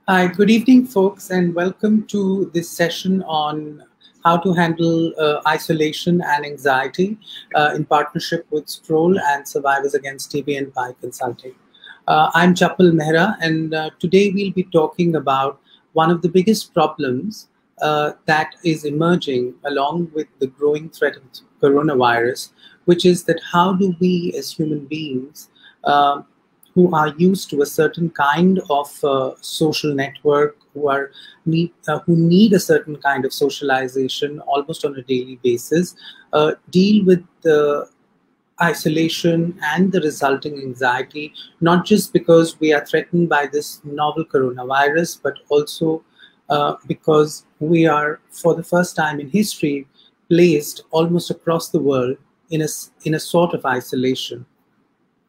Hi, good evening, folks, and welcome to this session on how to handle isolation and anxiety in partnership with Stroll and Survivors Against TB and Pi Consulting. I'm Chapal Mehra, and today we'll be talking about one of the biggest problems that is emerging along with the growing threat of coronavirus, which is that how do we as human beings who are used to a certain kind of social network, who need a certain kind of socialization almost on a daily basis, deal with the isolation and the resulting anxiety, not just because we are threatened by this novel coronavirus, but also because we are, for the first time in history, placed almost across the world in a sort of isolation.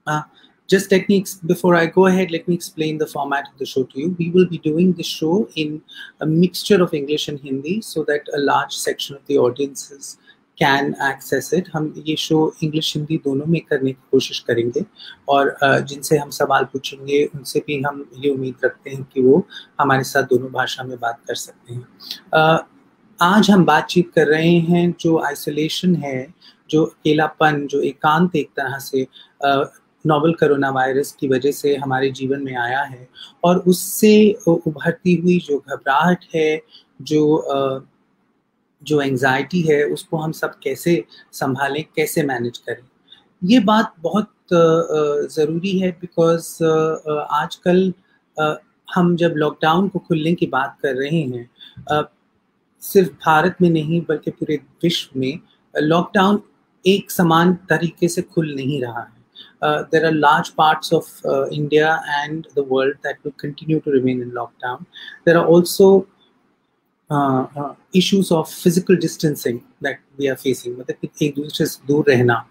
Uh, just techniques before I go ahead, let me explain the format of the show to you. We will be doing the show in a mixture of English and Hindi so that a large section of the audiences can access it. हम ये show English Hindi दोनों में करने की कोशिश करेंगे और जिनसे हम सवाल पूछेंगे उनसे भी हम ये उम्मीद रखते हैं कि वो हमारे साथ दोनों भाषा में बात कर सकते हैं। आज हम बातचीत कर रहे हैं जो आइसोलेशन है, जो अकेलापन, जो एकांत एक तरह से नोवेल कोरोना वायरस की वजह से हमारे जीवन में आया है और उससे उभरती हुई जो घबराहट है, जो एंजाइटी है, उसको हम सब कैसे संभालें, कैसे मैनेज करें। ये बात बहुत ज़रूरी है बिकॉज आजकल हम जब लॉकडाउन को खुलने की बात कर रहे हैं, सिर्फ भारत में नहीं बल्कि पूरे विश्व में लॉकडाउन एक समान तरीके से खुल नहीं रहा है। There are large parts of India and the world that will continue to remain in lockdown. There are also issues of physical distancing that we are facing, मतलब एक दूसरे से दूर रहना।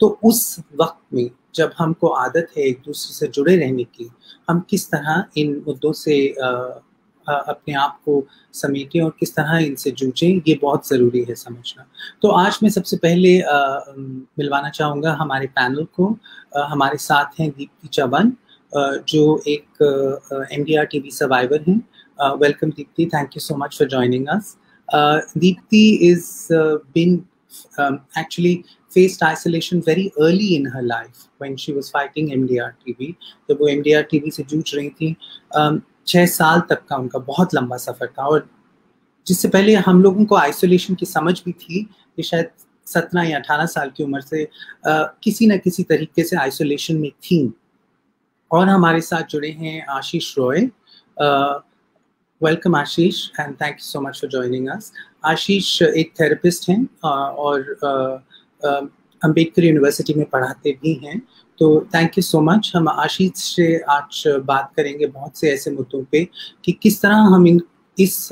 तो उस वक्त में जब हमको आदत है एक दूसरे से जुड़े रहने की, हम किस तरह इन मुद्दों से अपने आप को समेटें और किस तरह इनसे जूझें, ये बहुत ज़रूरी है समझना। तो आज मैं सबसे पहले मिलवाना चाहूँगा हमारे पैनल को। हमारे साथ हैं दीप्ति चवन, जो एक MDR TB सर्वाइवर हैं। Welcome, Deepti. Thank you so much for joining us. Deepti is been actually faced isolation very early in her life when she was fighting MDR TB. जब वो MDR TB से जूझ रही थी, 6 साल तक का उनका बहुत लंबा सफ़र था और जिससे पहले हम लोगों को आइसोलेशन की समझ भी थी कि शायद 17 या 18 साल की उम्र से किसी न किसी तरीके से आइसोलेशन में थी। और हमारे साथ जुड़े हैं Ashish Roy. Welcome Ashish and thank you so much for joining us. Ashish एक थेरेपिस्ट हैं और अम्बेडकर यूनिवर्सिटी में पढ़ाते भी हैं। तो थैंक यू सो मच। हम आशीष से आज बात करेंगे बहुत से ऐसे मुद्दों पे कि किस तरह हम इस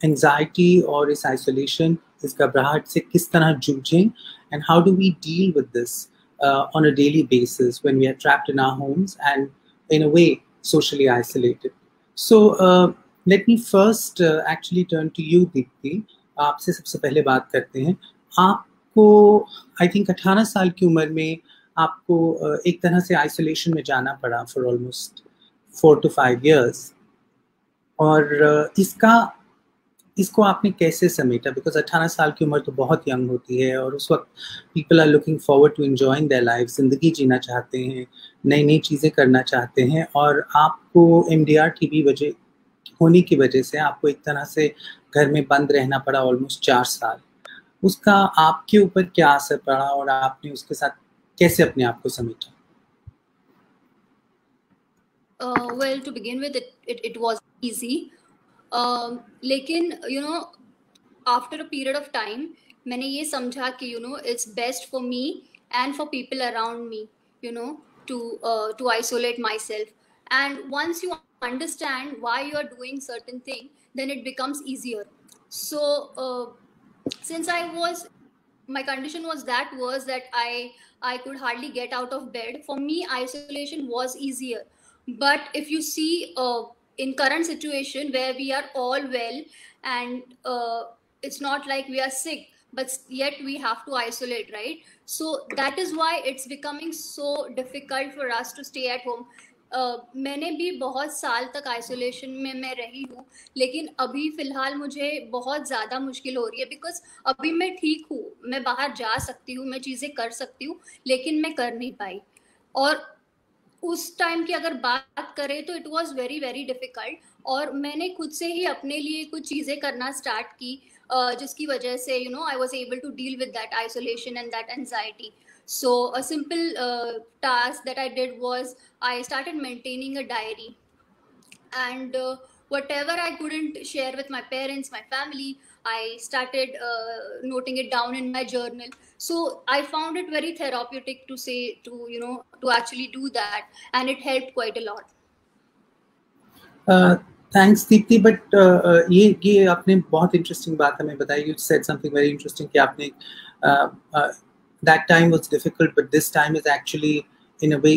एंजाइटी और इस आइसोलेशन, इस घबराहट से किस तरह जूझें and how do we deal with this on a daily basis when we are trapped in our homes and in a way socially isolated. So let me first actually turn to you, Deepti. आपसे सबसे पहले बात करते हैं। आपको I think 18 साल की उम्र में आपको एक तरह से आइसोलेशन में जाना पड़ा फॉर ऑलमोस्ट 4 to 5 years और इसको आपने कैसे समेटा? बिकॉज 18 साल की उम्र तो बहुत यंग होती है और उस वक्त people are looking forward to enjoying their life, जिंदगी जीना चाहते हैं, नई नई चीज़ें करना चाहते हैं और आपको MDR TB होने की वजह से आपको एक तरह से घर में बंद रहना पड़ा ऑलमोस्ट 4 साल। उसका आपके ऊपर क्या असर पड़ा और आपने उसके साथ कैसे अपने आप को समेटा? Well, to begin with, it was easy. लेकिन after a period of time मैंने ये समझा कि it's best for me and for people around me to isolate myself, and once you understand why you are doing certain thing, then it becomes easier. So since my condition was that I could hardly get out of bed, for me isolation was easier. But if you see in current situation where we are all well and it's not like we are sick, but yet we have to isolate, right? So that is why it's becoming so difficult for us to stay at home. मैंने भी बहुत साल तक isolation में मैं रही हूँ, लेकिन अभी फ़िलहाल मुझे बहुत ज़्यादा मुश्किल हो रही है, बिकॉज़ अभी मैं ठीक हूँ, मैं बाहर जा सकती हूँ, मैं चीज़ें कर सकती हूँ, लेकिन मैं कर नहीं पाई। और उस टाइम की अगर बात करें तो it was very very difficult, और मैंने खुद से ही अपने लिए कुछ चीज़ें करना स्टार्ट की, जिसकी वजह से I was able to deal with that isolation and that anxiety. So a simple task that I did was I started maintaining a diary, and whatever I couldn't share with my parents, my family, I started noting it down in my journal. So I found it very therapeutic to say to actually do that, and it helped quite a lot. Thanks Deepti. But ये आपने बहुत interesting बात हमें बताई. You said something very interesting कि आपने that time was difficult, but this time is actually in a way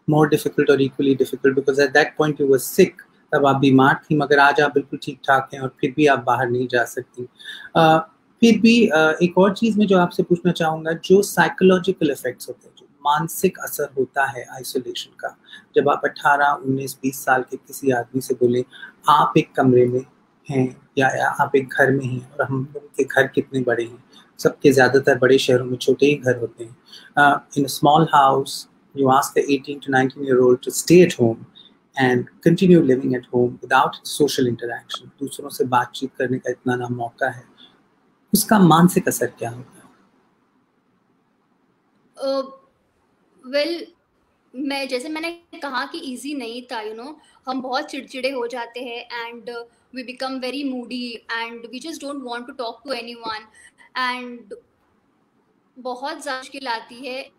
more difficult और equally difficult, because at that point you were sick. तब आप बीमार थी, मगर आज आप बिल्कुल ठीक ठाक हैं और फिर भी आप बाहर नहीं जा सकती. फिर भी एक और चीज़ में जो आपसे पूछना चाहूँगा, जो साइकोलॉजिकल इफेक्ट्स होते हैं, जो मानसिक असर होता है आइसोलेशन का, जब आप 18, 19, 20 साल के किसी आदमी से बोलें आप एक कमरे में हैं या आप एक घर में हैं, और हम लोगों के घर कितने बड़े हैं, सबके ज़्यादातर बड़े शहरों में छोटे ही घर होते हैं. In a small house you ask the 18 to 19-year-old to stay at home and continue living at home without social interaction. दूसरों से बातचीत करने का इतना ना मौका है, उसका मानसिक असर क्या होता है? वेल, जैसे मैंने कहा कि इजी नहीं था. हम बहुत चिड़चिड़े हो जाते हैं, and we become very moody, and we just don't want to talk to anyone, and बहुत ज़्यादा मुश्किल आती है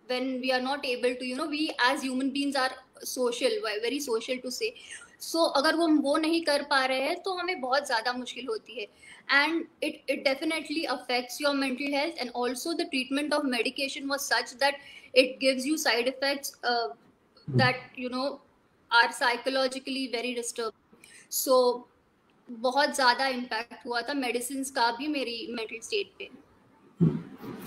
when we are not able to we as human beings are social, very social to say. So अगर वो नहीं कर पा रहे हैं तो हमें बहुत ज़्यादा मुश्किल होती है, and it definitely affects your mental health. And also the treatment of medication was such that it gives you side effects that are psychologically very disturbing. So बहुत ज़्यादा impact हुआ था medicines का भी मेरी mental state पे.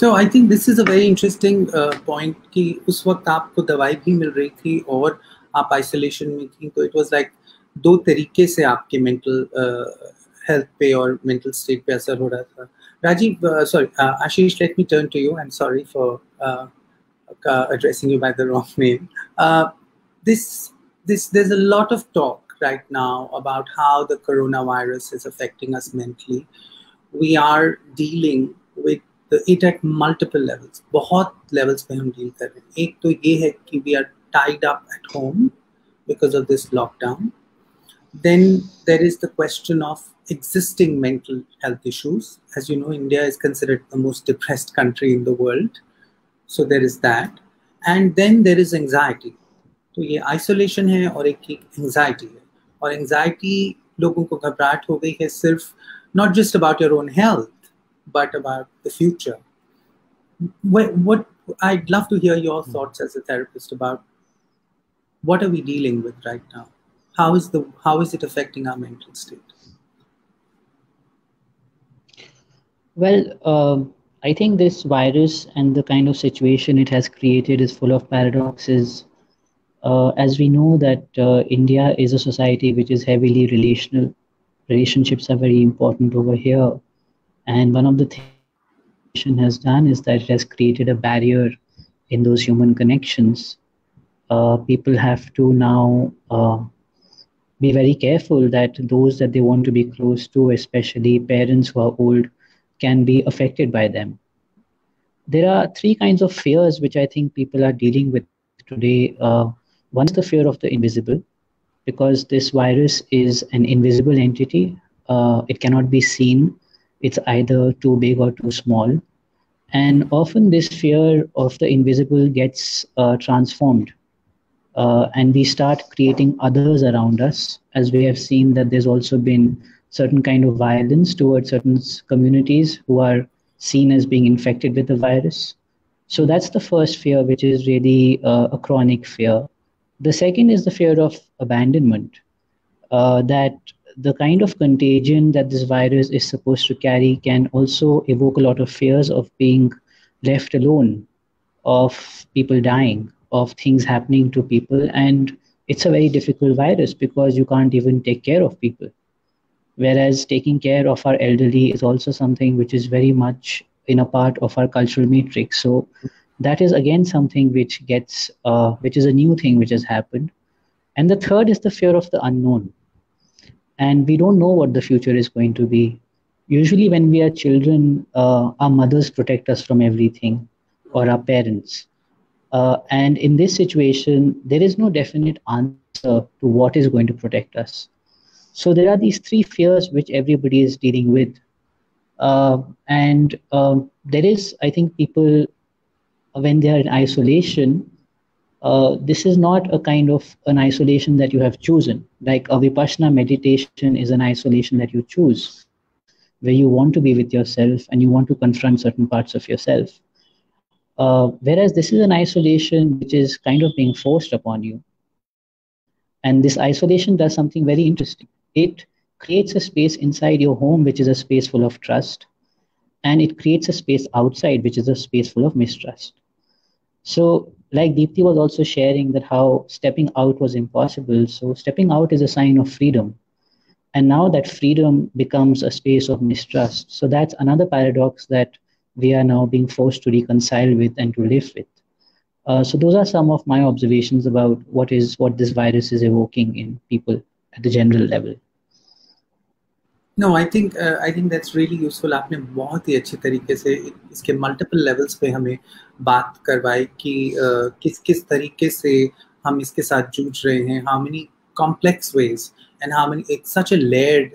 So I think this is a very interesting point कि उस वक्त आपको दवाई भी मिल रही थी और आप आइसोलेशन में थी, तो इट वाज लाइक दो तरीके से आपके मेंटल हेल्थ पे और मेंटल स्टेट पे असर हो रहा था. Rajiv, sorry Ashish, let me turn to you. I am sorry for addressing you by the wrong name. There's a lot of talk right now about how the coronavirus is affecting us mentally. We are dealing with it at multiple levels. बहुत levels पे हम deal कर रहे हैं. एक तो ये है कि we are tied up at home because of this lockdown. Then there is the question of existing mental health issues. As you know, India is considered the most depressed country in the world. So there is that. And then there is anxiety. तो ये isolation है और एक anxiety है. और anxiety लोगों को घबराहट हो गई है सिर्फ not just about your own health, but about the future. What I'd love to hear your thoughts as a therapist about what are we dealing with right now? How is it affecting our mental state? Well, I think this virus and the kind of situation it has created is full of paradoxes. As we know that India is a society which is heavily relational. Relationships are very important over here. And one of the things has done is that it has created a barrier in those human connections. People have to now be very careful that those that they want to be close to, especially parents who are old, can be affected by them. There are three kinds of fears which I think people are dealing with today. One is the fear of the invisible, because this virus is an invisible entity. It cannot be seen. It's either too big or too small. And often this fear of the invisible gets transformed. And we start creating others around us, as we have seen that there's also been certain kind of violence towards certain communities who are seen as being infected with the virus. So that's the first fear, which is really a chronic fear. The second is the fear of abandonment, that the kind of contagion that this virus is supposed to carry can also evoke a lot of fears of being left alone, of people dying, of things happening to people. And it's a very difficult virus because you can't even take care of people. Whereas taking care of our elderly is also something which is very much in a part of our cultural matrix. So that is again something which which is a new thing which has happened. And the third is the fear of the unknown. And we don't know what the future is going to be. Usually, when we are children, our mothers protect us from everything, or our parents. And in this situation, there is no definite answer to what is going to protect us. So there are these three fears which everybody is dealing with. And there is, I think, people, when they are in isolation, this is not a kind of an isolation that you have chosen. Like a Vipassana meditation is an isolation that you choose, where you want to be with yourself and you want to confront certain parts of yourself. Whereas this is an isolation which is kind of being forced upon you. And this isolation does something very interesting. It creates a space inside your home, which is a space full of trust. And it creates a space outside, which is a space full of mistrust. So, like Deepti was also sharing that how stepping out was impossible. So, stepping out is a sign of freedom. And now that freedom becomes a space of mistrust. So, that's another paradox that we are now being forced to reconcile with and to live with. So, those are some of my observations about what this virus is evoking in people at the general level. No, I think that's really useful. आपने बहुत ही अच्छी तरीके से इसके multiple levels पे हमें बात करवाई कि किस तरीके से हम इसके साथ जूझ रहे हैं, how many complex ways and how many it's such a layered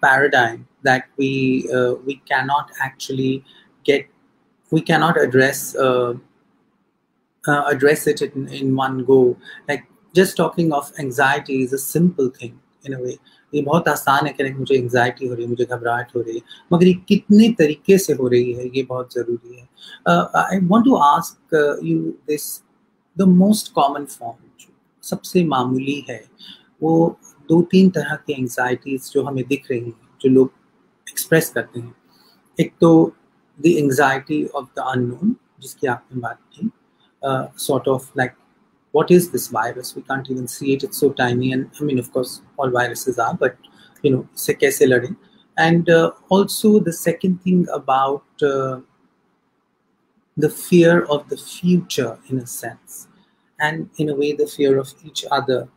paradigm that we cannot actually address it in one go. Like just talking of anxiety is a simple thing in a way. ये बहुत आसान है कि मुझे anxiety हो रही है, मुझे घबराहट हो रही है, मगर ये कितने तरीके से हो रही है ये बहुत ज़रूरी है. I want to ask you this, the most common form जो सबसे मामूली है, वो 2-3 तरह की एंजाइटीज जो हमें दिख रही हैं, जो लोग एक्सप्रेस करते हैं. एक तो the anxiety of the unknown, जिसकी आपने बात की, sort of like what is this virus? We can't even see it. It's so tiny. And I mean, of course, all viruses are, but, you know, se kaise lade? And also the second thing about the fear of the future, in a sense, and in a way, the fear of each other.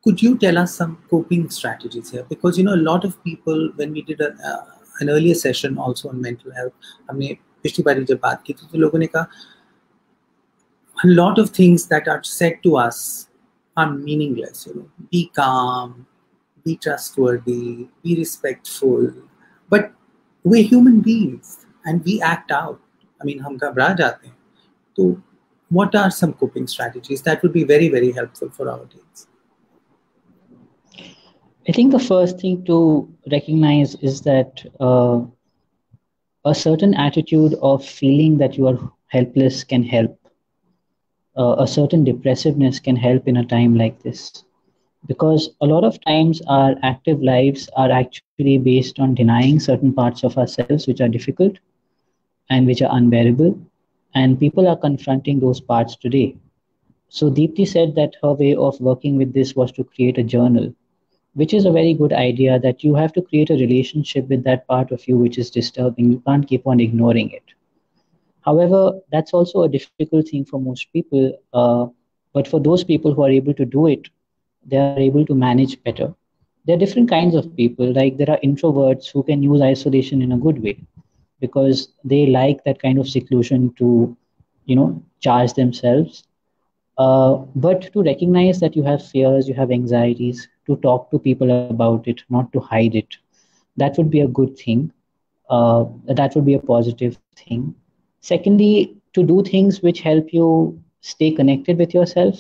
Could you tell us some coping strategies here? Because, you know, a lot of people, when we did an earlier session also on mental health, हमने पिछली बारी जब बात की थी तो लोगों ने कहा, a lot of things that are said to us are meaningless. You know, be calm, be trustworthy, be respectful. But we're human beings and we act out. I mean, हम घबरा जाते हैं. So, what are some coping strategies that would be very, very helpful for our audience? I think the first thing to recognize is that a certain attitude of feeling that you are helpless can help. A certain depressiveness can help in a time like this, because a lot of times our active lives are actually based on denying certain parts of ourselves which are difficult and which are unbearable, and people are confronting those parts today. So Deepti said that her way of working with this was to create a journal, which is a very good idea, that you have to create a relationship with that part of you which is disturbing. You can't keep on ignoring it. However, that's also a difficult thing for most people. But for those people who are able to do it, they are able to manage better. There are different kinds of people. Like there are introverts who can use isolation in a good way because they like that kind of seclusion to, you know, charge themselves. But to recognize that you have fears, you have anxieties, to talk to people about it, not to hide it, that would be a good thing. That would be a positive thing. Secondly, to do things which help you stay connected with yourself.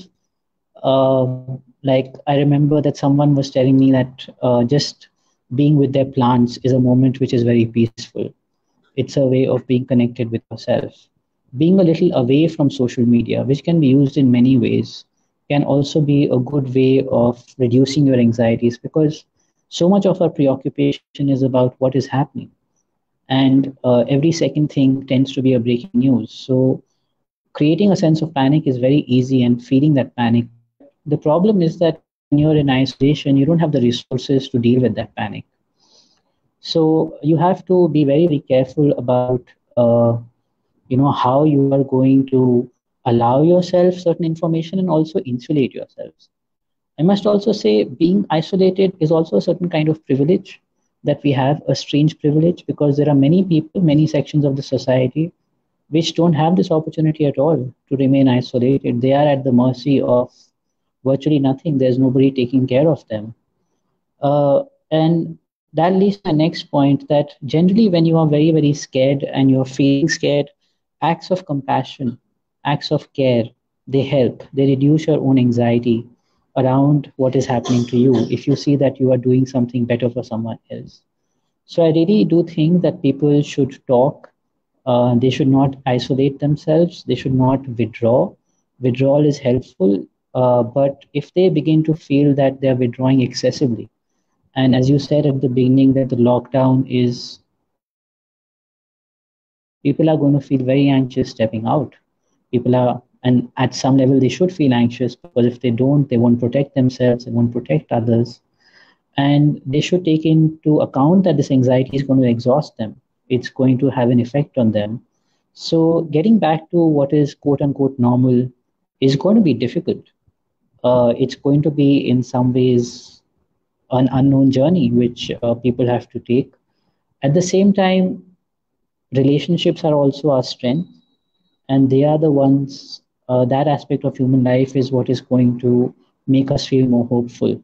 Like I remember that someone was telling me that just being with their plants is a moment which is very peaceful. It's a way of being connected with yourself. Being a little away from social media, which can be used in many ways, can also be a good way of reducing your anxieties, because so much of our preoccupation is about what is happening. And every second thing tends to be a breaking news. So creating a sense of panic is very easy and feeling that panic. But the problem is that when you're in isolation, you don't have the resources to deal with that panic. So you have to be very, very careful about how you are going to allow yourself certain information and also insulate yourselves. I must also say being isolated is also a certain kind of privilege that we have, a strange privilege, because there are many people, many sections of the society which don't have this opportunity at all to remain isolated. They are at the mercy of virtually nothing. There's nobody taking care of them. And that leads to my next point, that generally when you are very, very scared and you're feeling scared, acts of compassion, acts of care, they help. They reduce your own anxiety around what is happening to you if you see that you are doing something better for someone else. So I really do think that people should talk. They should not isolate themselves. They should not withdraw. Withdrawal is helpful, but if they begin to feel that they're withdrawing excessively, and as you said at the beginning, that the lockdown is people are going to feel very anxious stepping out. People are, and at some level, they should feel anxious because if they don't, they won't protect themselves, they won't protect others. And they should take into account that this anxiety is going to exhaust them. It's going to have an effect on them. So, getting back to what is quote unquote normal is going to be difficult. It's going to be, in some ways, an unknown journey which people have to take. At the same time, relationships are also our strength, and they are the ones, that aspect of human life is what is going to make us feel more hopeful.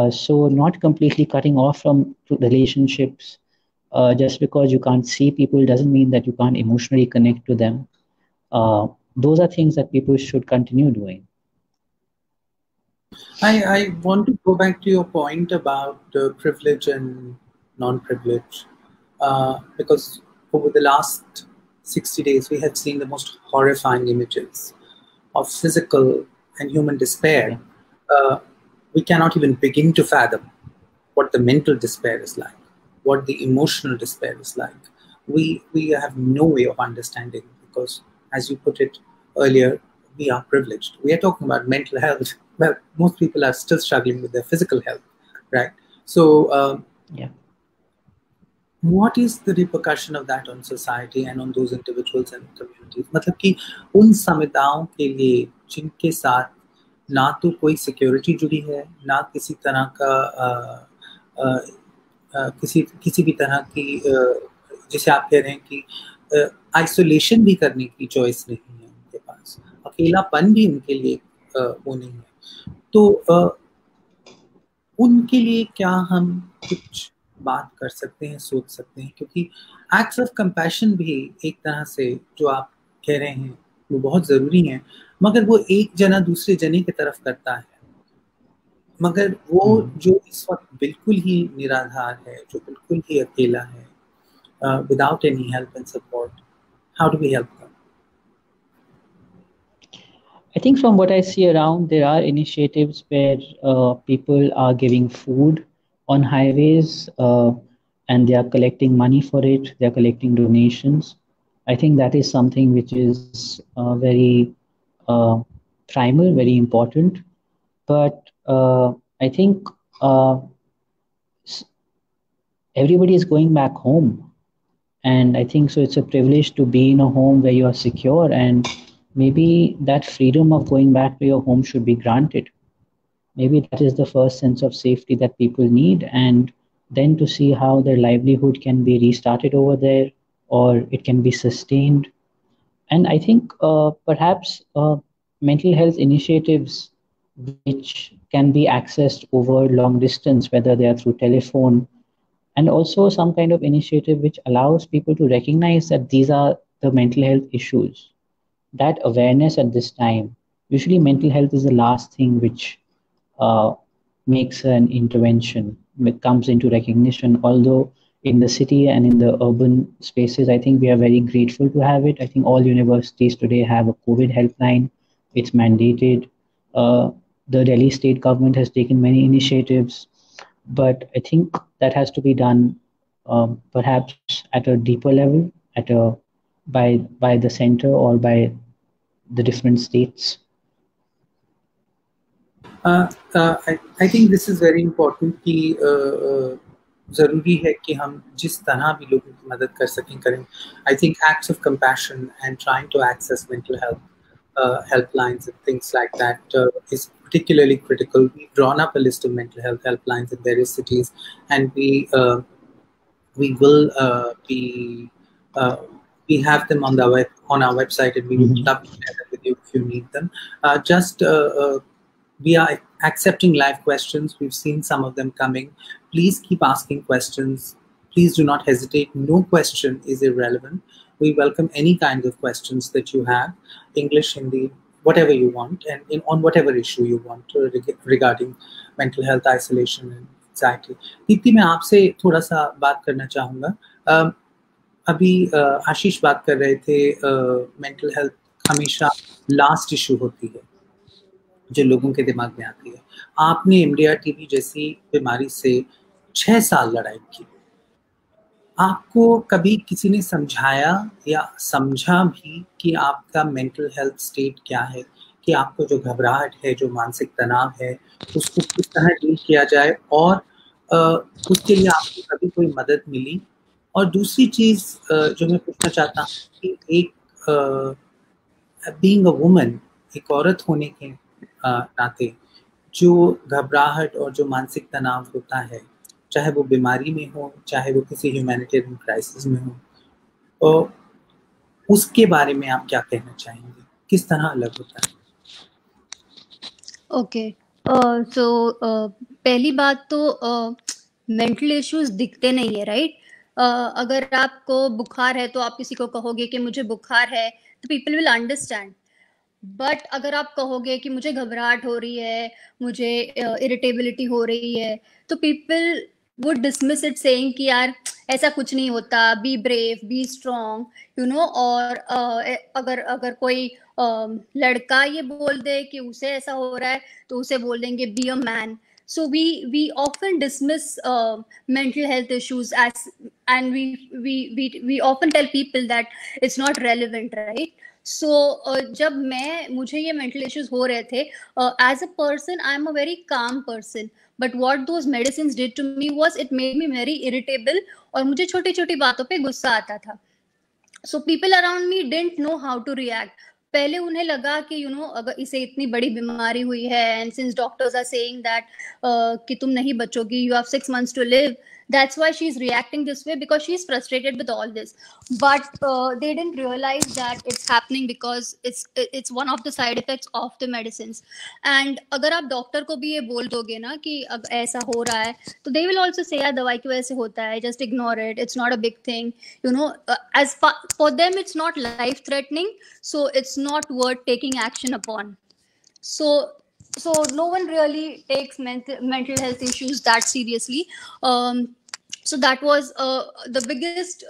So, not completely cutting off from relationships just because you can't see people doesn't mean that you can't emotionally connect to them. Those are things that people should continue doing. I want to go back to your point about privilege and non-privilege, because over the last 60 days, we have seen the most horrifying images of physical and human despair. We cannot even begin to fathom what the mental despair is like, what the emotional despair is like. We have no way of understanding because, as you put it earlier, we are privileged. We are talking about mental health. Well, most people are still struggling with their physical health, right? So, Yeah. what is the repercussion of that on society and on those individuals and communities? मतलब कि उन समुदायों के लिए जिनके साथ ना तो कोई सिक्योरिटी जुड़ी है, ना किसी तरह का किसी भी तरह की जिसे आप कह रहे हैं कि आइसोलेशन भी करने की चॉइस नहीं है उनके पास, अकेलापन भी उनके लिए वो नहीं है, तो उनके लिए क्या हम कुछ बात कर सकते हैं, सोच सकते हैं? क्योंकि एक्ट्स ऑफ कंपैशन भी एक तरह से जो आप कह रहे हैं वो बहुत ज़रूरी हैं, मगर वो एक जना दूसरे जने की तरफ करता है, मगर वो जो इस वक्त बिल्कुल ही निराधार है, जो बिल्कुल ही अकेला है, without any help and support, how do we help them? I think from what I see around, there are initiatives where people are giving food on highways, and they are collecting money for it. They are collecting donations. I think that is something which is very primal, very important. But I think everybody is going back home. And I think so it's a privilege to be in a home where you are secure, and maybe that freedom of going back to your home should be granted. Maybe that is the first sense of safety that people need, and then to see how their livelihood can be restarted over there or it can be sustained. And I think perhaps mental health initiatives which can be accessed over long distance, whether they are through telephone, and also some kind of initiative which allows people to recognize that these are the mental health issues. That awareness at this time, usually mental health is the last thing which makes an intervention, comes into recognition. Although in the city and in the urban spaces, I think we are very grateful to have it. I think all universities today have a COVID helpline. It's mandated. The Delhi state government has taken many initiatives, but I think that has to be done perhaps at a deeper level, by the center or by the different states? I think this is very important कि ज़रूरी है कि हम जिस तरह भी लोगों की मदद कर सकें करें. I think acts of compassion and trying to access mental health helplines and things like that is particularly critical. We've drawn up a list of mental health helplines in various cities, and we will we have them on our website, and we would love to share them with you if you need them. We are accepting live questions. We've seen some of them coming. Please keep asking questions. Please do not hesitate. No question is irrelevant. We welcome any kind of questions that you have, English, Hindi, whatever you want, and on whatever issue you want regarding mental health, isolation, and anxiety. Deepti, मैं आपसे थोड़ा सा बात करना चाहूँगा. अभी आशीष बात कर रहे थे, मेंटल हेल्थ हमेशा लास्ट इशू होती है जो लोगों के दिमाग में आती है. आपने इंडिया टीबी जैसी बीमारी से 6 साल लड़ाई की. आपको कभी किसी ने समझाया या समझा भी कि आपका मेंटल हेल्थ स्टेट क्या है, कि आपको जो घबराहट है, जो मानसिक तनाव है, उसको किस तरह डील किया जाए, और उसके लिए आपको कभी कोई मदद मिली? और दूसरी चीज़ जो मैं पूछना चाहता हूँ कि एक बीइंग अ वुमन, एक औरत होने के नाते जो घबराहट और जो मानसिक तनाव होता है, चाहे वो बीमारी में हो, चाहे वो किसी ह्यूमैनिटेरियन क्राइसिस में हो, तो उसके बारे में आप क्या कहना चाहेंगे? किस तरह अलग होता है? ओके, सो पहली बात तो मेंटल इश्यूज दिखते नहीं है, राइट? अगर आपको बुखार है तो आप किसी को कहोगे कि मुझे बुखार है, तो पीपल विल अंडरस्टैंड. बट अगर आप कहोगे कि मुझे घबराहट हो रही है, मुझे इरिटेबिलिटी हो रही है, तो people would dismiss it saying कि यार ऐसा कुछ नहीं होता, be brave, be strong, you know. और अगर कोई लड़का ये बोल दे कि उसे ऐसा हो रहा है, तो उसे बोल देंगे be a man. So we often dismiss mental health issues and we often tell people that it's not relevant, right? So जब मुझे ये mental issues हो रहे थे, as a person I'm a very calm person, but what those medicines did to me was it made me very irritable, और मुझे छोटी छोटी बातों पे गुस्सा आता था. So people around me didn't know how to react. पहले उन्हें लगा कि यू नो अगर इसे इतनी बड़ी बीमारी हुई है, and since doctors are saying that कि तुम नहीं बचोगी, you have 6 months to live, that's why she's reacting this way, because she's frustrated with all this. But they didn't realize that it's happening because it's one of the side effects of the medicines. And अगर आप doctor को भी ये बोल दोगे ना कि अब ऐसा हो रहा है, तो they will also say यार दवाई की वजह से होता है, just ignore it, it's not a big thing, you know. As for them it's not life threatening, so it's not worth taking action upon. So no one really takes mental health issues that seriously. So that was the biggest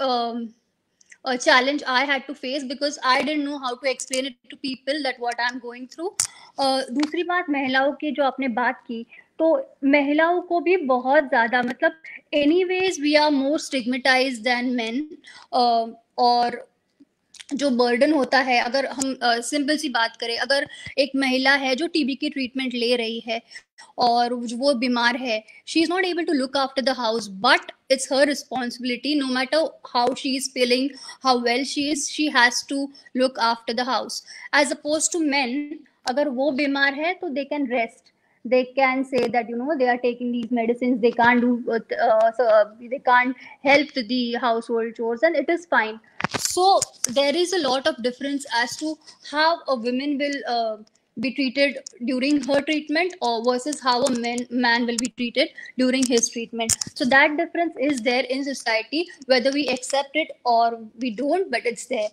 challenge I had to face, because I didn't know how to explain it to people that what I'm going through. दूसरी बात, महिलाओं की जो आपने बात की, तो महिलाओं को भी बहुत ज़्यादा, मतलब anyways we are more stigmatized than men, और जो बर्डन होता है, अगर हम सिंपल सी बात करें, अगर एक महिला है जो टीबी की ट्रीटमेंट ले रही है और वो बीमार है, she is not able to look after the house, but it's her responsibility, no matter how she is feeling, how well she is, she has to look after the house. As opposed to men, अगर वो बीमार है तो they can rest, they can say that you know they are taking these medicines, they can't do they can't help with the household chores, and it is fine. So there is a lot of difference as to how a woman will be treated during her treatment, or versus how a man will be treated during his treatment. So that difference is there in society, whether we accept it or we don't, but it's there.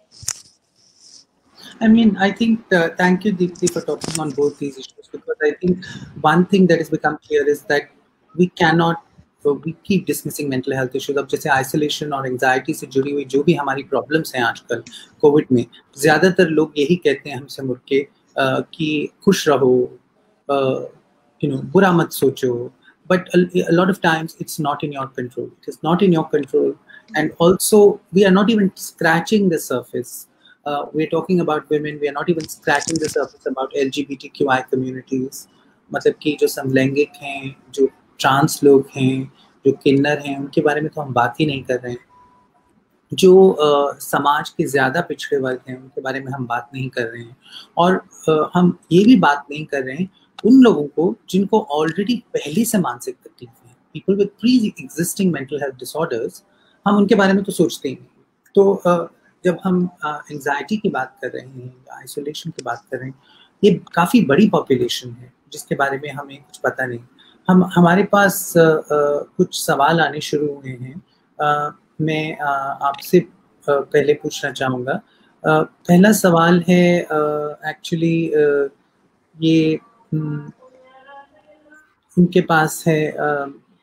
I mean, I think, thank you, Deepthi, for talking on both these issues, because I think one thing that has become clear is that we cannot, we keep dismissing mental health issues. अब जैसे isolation और anxiety से जुड़ी हुई जो भी हमारी problems हैं आजकल कोविड में, ज़्यादातर लोग यही कहते हैं हमसे मुड़ के कि खुश रहो, you know, बुरा मत सोचो. But a lot of times it's not in your control. It is not in your control. And also, we are not even scratching the surface we're talking about women. We are not even scratching the surface about LGBTQI communities. मतलब कि जो समलैंगिक हैं, जो trans लोग हैं, जो किन्नर हैं, उनके बारे में तो हम बात ही नहीं कर रहे हैं. जो समाज के ज़्यादा पिछड़े वर्ग हैं, उनके बारे में हम बात नहीं कर रहे हैं. और हम ये भी बात नहीं कर रहे हैं उन लोगों को जिनको ऑलरेडी पहले से मानसिक तकलीफ है. People with pre existing mental health disorders, हम उनके बारे में तो सोचते ही नहीं. तो जब हम एंजाइटी की बात कर रहे हैं या आइसोलेशन की बात कर रहे हैं, ये काफ़ी बड़ी पॉपुलेशन है जिसके बारे में हमें कुछ पता नहीं. हमारे पास कुछ सवाल आने शुरू हुए हैं. मैं आपसे पहले पूछना चाहूँगा. पहला सवाल है एक्चुअली ये उनके पास है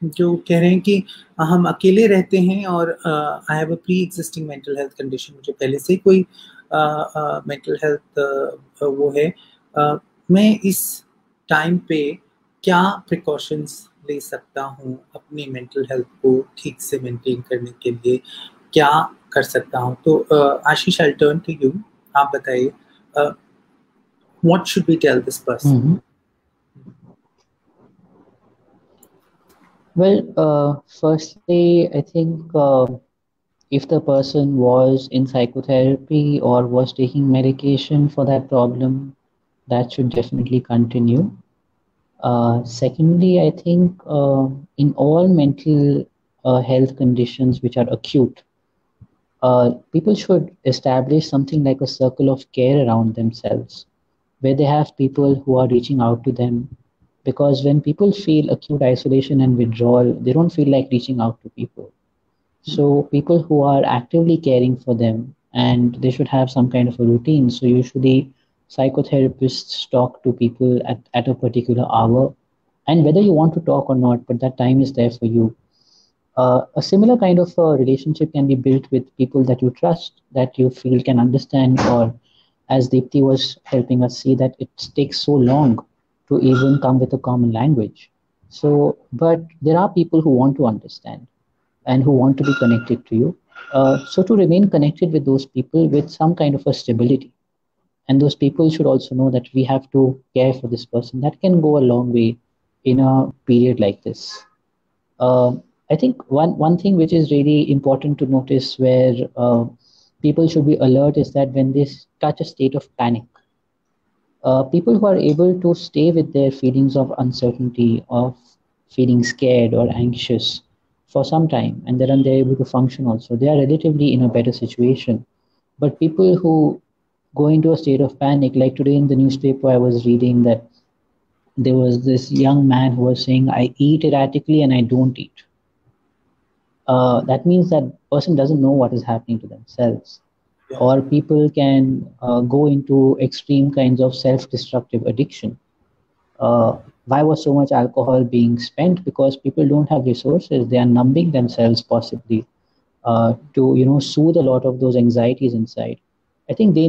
जो कह रहे हैं कि हम अकेले रहते हैं और I have a pre existing mental health condition. मुझे पहले से कोई मेंटल हेल्थ वो है. मैं इस टाइम पे क्या प्रिकॉशंस ले सकता हूँ अपनी मेंटल हेल्थ को ठीक से मेंटेन करने के लिए, क्या कर सकता हूँ? तो Ashish, I turn to you. आप बताइए, what should we tell this person? Well, firstly, I think if the person was in psychotherapy or was taking medication for that problem, that should definitely continue. Secondly, I think in all mental health conditions which are acute, people should establish something like a circle of care around themselves, where they have people who are reaching out to them. Because when people feel acute isolation and withdrawal, they don't feel like reaching out to people. So people who are actively caring for them, and they should have some kind of a routine. So usually psychotherapists talk to people at a particular hour, and whether you want to talk or not, but that time is there for you. A similar kind of a relationship can be built with people that you trust, that you feel can understand, or as Deepti was helping us see, that it takes so long to even come with a common language. So, but there are people who want to understand and who want to be connected to you. So to remain connected with those people with some kind of a stability. And those people should also know that we have to care for this person. That can go a long way in a period like this. I think one thing which is really important to notice where people should be alert is that when they touch a state of panic, people who are able to stay with their feelings of uncertainty, of feeling scared or anxious for some time, and then they're able to function also, they are relatively in a better situation. But people who go into a state of panic, like today in the newspaper, I was reading that there was this young man who was saying, I eat erratically and I don't eat. That means that person doesn't know what is happening to themselves. Or people can go into extreme kinds of self-destructive addiction. Why was so much alcohol being spent? Because people don't have resources. They are numbing themselves possibly to soothe a lot of those anxieties inside. I think they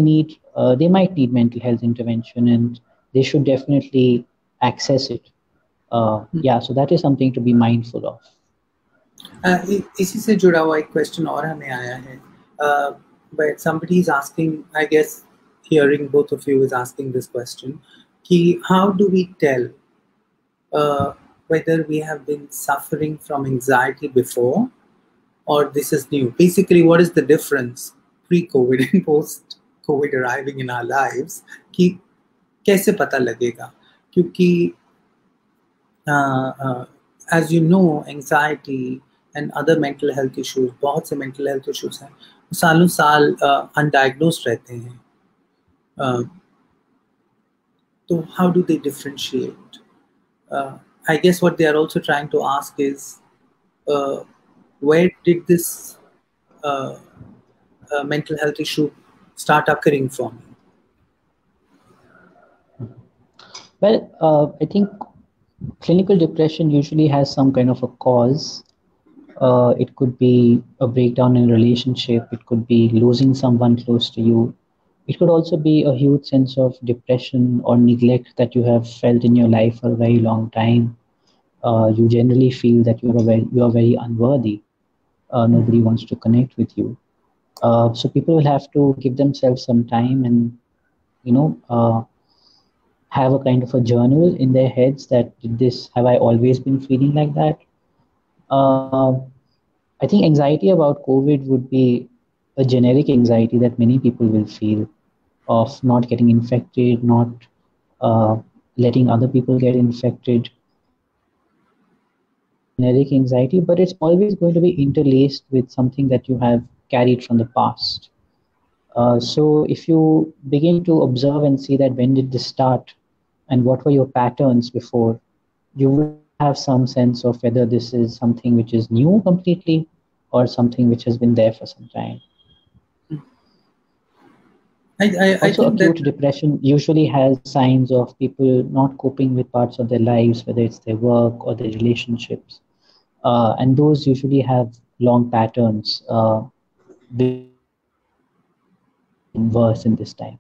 might need mental health intervention, and they should definitely access it. So that is something to be mindful of. इसी से जुड़ा हुआ एक question और हमें आया है. But somebody is asking, I guess hearing both of you is asking this question, how do we tell whether we have been suffering from anxiety before or this is new? Basically, what is the difference pre-COVID and post-COVID arriving in our lives? कि कैसे पता लगेगा? क्योंकि as you know, anxiety and other mental health issues, बहुत से mental health issues हैं, सालों साल undiagnosed रहते हैं. So how do they differentiate? I guess what they are also trying to ask is, where did this mental health issue start occurring from? Well, I think clinical depression usually has some kind of a cause. It could be a breakdown in a relationship. It could be losing someone close to you. It could also be a huge sense of depression or neglect that you have felt in your life for a very long time. You generally feel that you are very unworthy. Nobody wants to connect with you. So people will have to give themselves some time and, you know, have a kind of a journal in their heads that have I always been feeling like that? Uh, I think anxiety about COVID would be a generic anxiety that many people will feel of not getting infected, not uh, letting other people get infected. It's a generic anxiety, but it's always going to be interlaced with something that you have carried from the past. So if you begin to observe and see that when did this start and what were your patterns before, you will have some sense of whether this is something which is new completely or something which has been there for some time. I Also, think that acute depression usually has signs of people not coping with parts of their lives, whether it's their work or their relationships. And those usually have long patterns, which even worse in this time.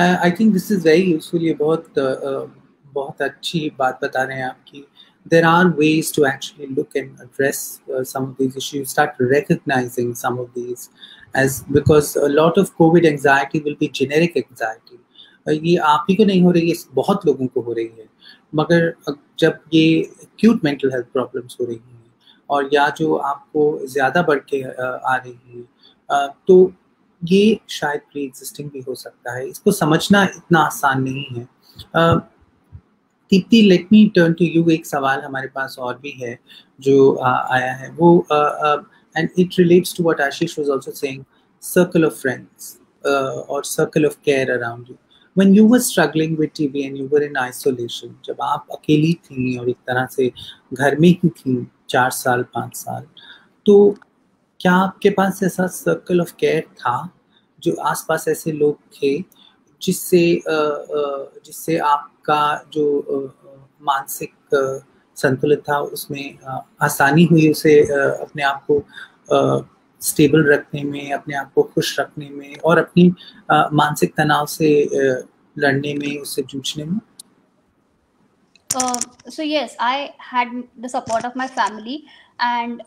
I think this is very useful. ये बहुत अच्छी बात बता रहे हैं आपकी. There are ways to actually look and address some of these issues, start recognizing some of these as, because a lot of COVID anxiety will be generic anxiety. ये आप ही को नहीं हो रही है, बहुत लोगों को हो रही है. मगर जब ये acute mental health problems हो रही हैं और या जो आपको ज़्यादा बढ़ के आ रही है, तो ये शायद प्री एग्जिस्टिंग भी हो सकता है. इसको समझना इतना आसान नहीं है. Deepti, let me turn to you. एक सवाल हमारे पास और भी है जो आया है, वो and it relates to what Ashish was also saying, circle of friends और circle of care around you. When you were struggling with TB and you were in isolation, जब आप अकेली थी और एक तरह से घर में ही थी 4 साल 5 साल, तो क्या आपके पास ऐसा सर्कल ऑफ केयर था, जो आसपास ऐसे लोग थे जिससे आपका जो मानसिक संतुलित था उसमें आसानी हुई, उसे अपने आप को स्टेबल रखने में, अपने आप को खुश रखने में और अपनी मानसिक तनाव से लड़ने में, उससे जूझने में? So yes, I had the support of my family, and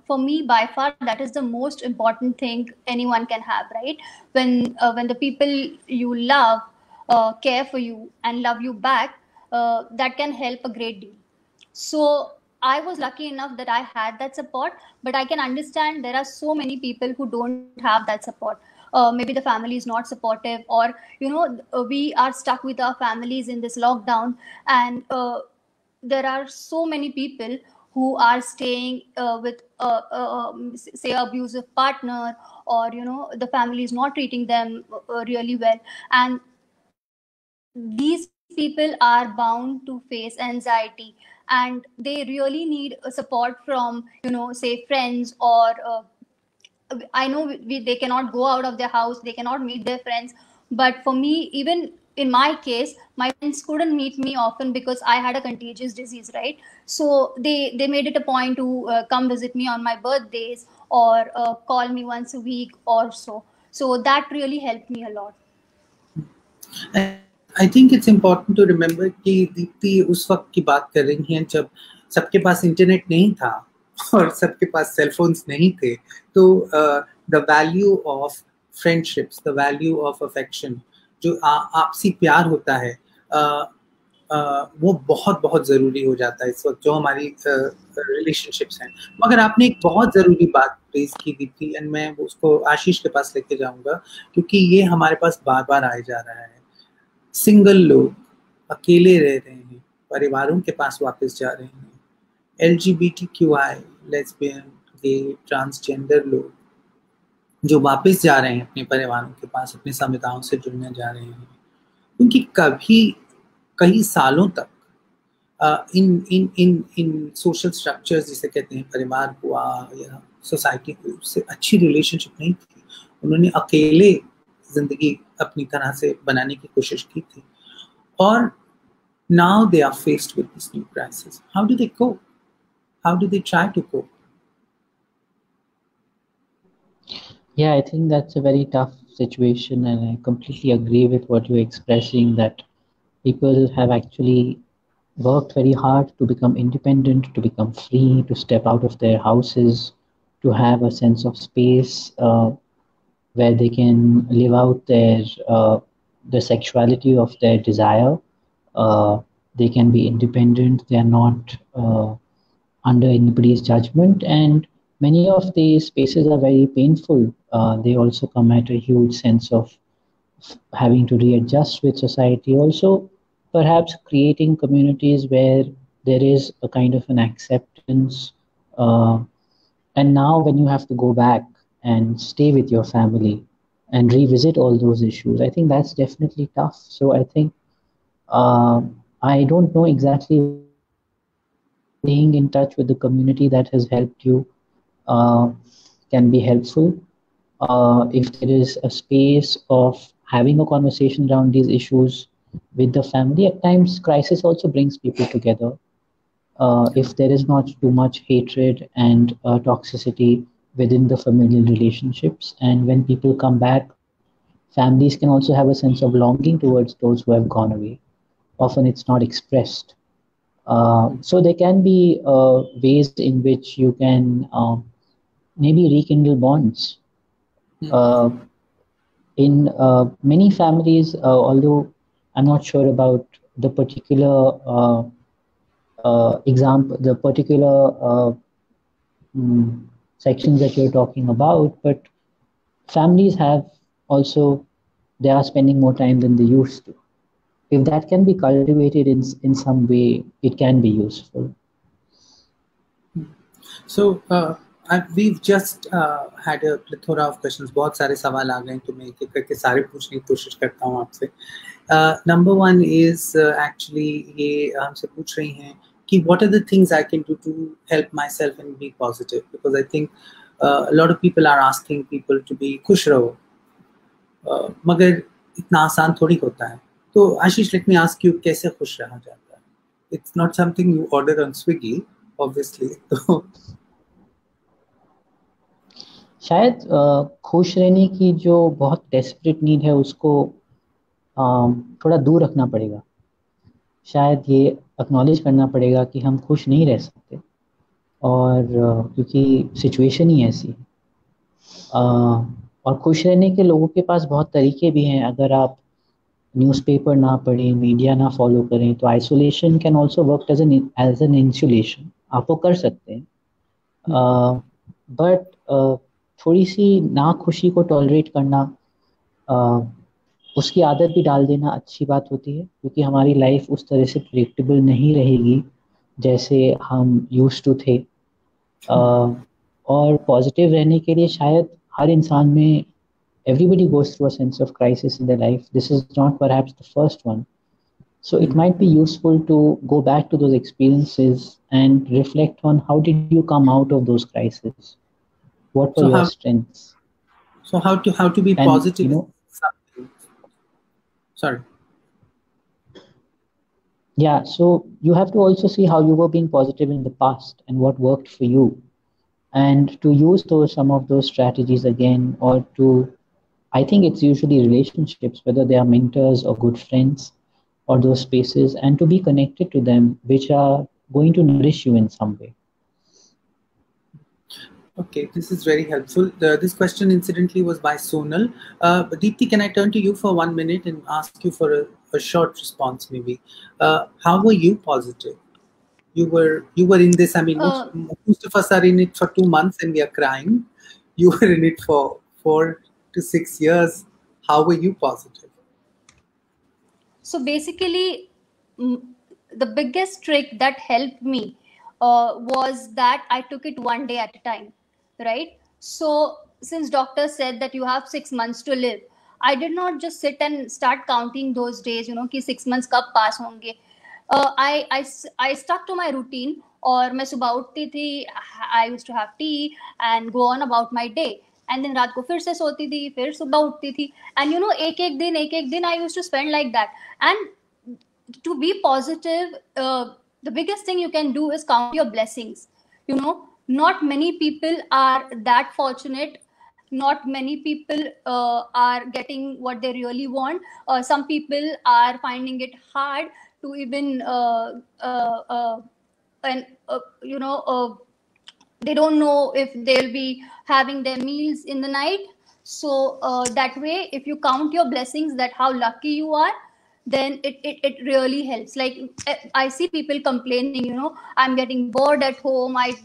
for me, by far, that is the most important thing anyone can have, right? When the people you love care for you and love you back, that can help a great deal. So I was lucky enough that I had that support, but I can understand there are so many people who don't have that support. Maybe the family is not supportive, or we are stuck with our families in this lockdown, and there are so many people who are staying with say abusive partner, or the family is not treating them really well, and these people are bound to face anxiety, and they really need support from say friends, or I know they cannot go out of their house, they cannot meet their friends. But for me, even in my case, my friends couldn't meet me often because I had a contagious disease, right? So they made it a point to come visit me on my birthdays, or call me once a week or so. So that really helped me a lot. I think it's important to remember कि दीप्ति उस वक्त की बात कर रही हैं जब सबके पास इंटरनेट नहीं था और सबके पास सेलफोन्स नहीं थे. तो the value of friendships, the value of affection, जो आपसी प्यार होता है, वो बहुत बहुत ज़रूरी हो जाता है इस वक्त, जो हमारी रिलेशनशिप्स हैं. मगर आपने एक बहुत ज़रूरी बात रेज की दीप्ति, एंड मैं उसको आशीष के पास लेके जाऊंगा, क्योंकि ये हमारे पास बार बार आए जा रहा है. सिंगल लोग अकेले रह रहे हैं, परिवारों के पास वापस जा रहे हैं. LGBTQI, लेस्बियन, गे, ट्रांसजेंडर लोग जो वापस जा रहे हैं अपने परिवारों के पास, अपने समुदायों से जुड़ने जा रहे हैं, उनकी कभी कई सालों तक इन सोशल स्ट्रक्चर्स जिसे कहते हैं, परिवार हुआ या सोसाइटी हुई, उससे अच्छी रिलेशनशिप नहीं थी. उन्होंने अकेले जिंदगी अपनी तरह से बनाने की कोशिश की थी, और now they are faced with this new crisis. How do they cope? How do they try to cope? Yeah, I think that's a very tough situation, and I completely agree with what you're expressing, that people have actually worked very hard to become independent, to become free, to step out of their houses, to have a sense of space where they can live out the sexuality of their desire. They can be independent. They are not under anybody's judgment, and many of these spaces are very painful. They also come at a huge sense of having to readjust with society. Also, perhaps creating communities where there is a kind of an acceptance. Uh, and now, when you have to go back and stay with your family and revisit all those issues, I think that's definitely tough. So, I think I don't know exactly what you can do, but staying in touch with the community that has helped you uh, can be helpful. If there is a space of having a conversation around these issues with the family, at times crisis also brings people together. If there is not too much hatred and toxicity within the familial relationships, and when people come back, families can also have a sense of longing towards those who have gone away. Often it's not expressed. So there can be ways in which you can maybe rekindle bonds. Uh, in many families, although I'm not sure about the particular example, the particular mm, sections that you're talking about, but families have also, they are spending more time than they used to. If that can be cultivated in some way, it can be useful. So we've just had a plethora of questions. बहुत सारे सवाल आ गए हैं, तो मैं एक एक करके सारे पूछने की कोशिश करता हूँ आपसे. Number one is actually ये हमसे पूछ रही हैं कि what are the things I can do to help myself and be positive, because I think a lot of people are asking people to be खुश रहो, मगर इतना आसान थोड़ी होता है. तो आशीष, let me ask you, कैसे खुश रहा जाता है? It's not something you order on Swiggy, obviously. तो शायद खुश रहने की जो बहुत डेस्परेट नीड है उसको थोड़ा दूर रखना पड़ेगा. शायद ये एक्नॉलेज करना पड़ेगा कि हम खुश नहीं रह सकते, और क्योंकि सिचुएशन ही ऐसी है. और खुश रहने के लोगों के पास बहुत तरीके भी हैं. अगर आप न्यूज़पेपर ना पढ़ें, मीडिया ना फॉलो करें, तो isolation can also work as an insulation. आप वो कर सकते हैं. बट थोड़ी सी ना खुशी को टॉलरेट करना, उसकी आदत भी डाल देना अच्छी बात होती है, क्योंकि हमारी लाइफ उस तरह से प्रिडिक्टेबल नहीं रहेगी जैसे हम यूज्ड टू थे. और पॉजिटिव रहने के लिए शायद हर इंसान में, everybody goes through a sense of crisis in their life. This is not perhaps the first one. So it might be useful to go back to those experiences and reflect on how did you come out of those crises? What were your strengths? So how to be And, positive? Sorry. Yeah, so you have to also see how you were being positive in the past and what worked for you, and to use some of those strategies again, or to, I think it's usually relationships, whether they are mentors or good friends or those spaces, and to be connected to them, which are going to nourish you in some way. Okay, this is very helpful. This question incidentally was by Sonal. Deepti, can I turn to you for 1 minute and ask you for a short response maybe? How were you positive? You were in this, I mean, most of us are in it for 2 months and we are crying. You were in it for 4 to 6 years. How were you positive? So basically, the biggest trick that helped me was that I took it one day at a time, right? So since doctor said that you have 6 months to live, I did not just sit and start counting those days, कि 6 months कब pass होंगे. I stuck to my routine, और मैं सुबह उठती थी, I used to have tea and go on about my day. And then रात को फिर से सोती थी, फिर सुबह उठती थी. And एक एक दिन I used to spend like that. And to be positive, the biggest thing you can do is count your blessings. Not many people are that fortunate. Not many people are getting what they really want. Some people are finding it hard to even they don't know if they'll be having their meals in the night. So that way, if you count your blessings, that how lucky you are, then it really helps. Like I see people complaining, I'm getting bored at home. I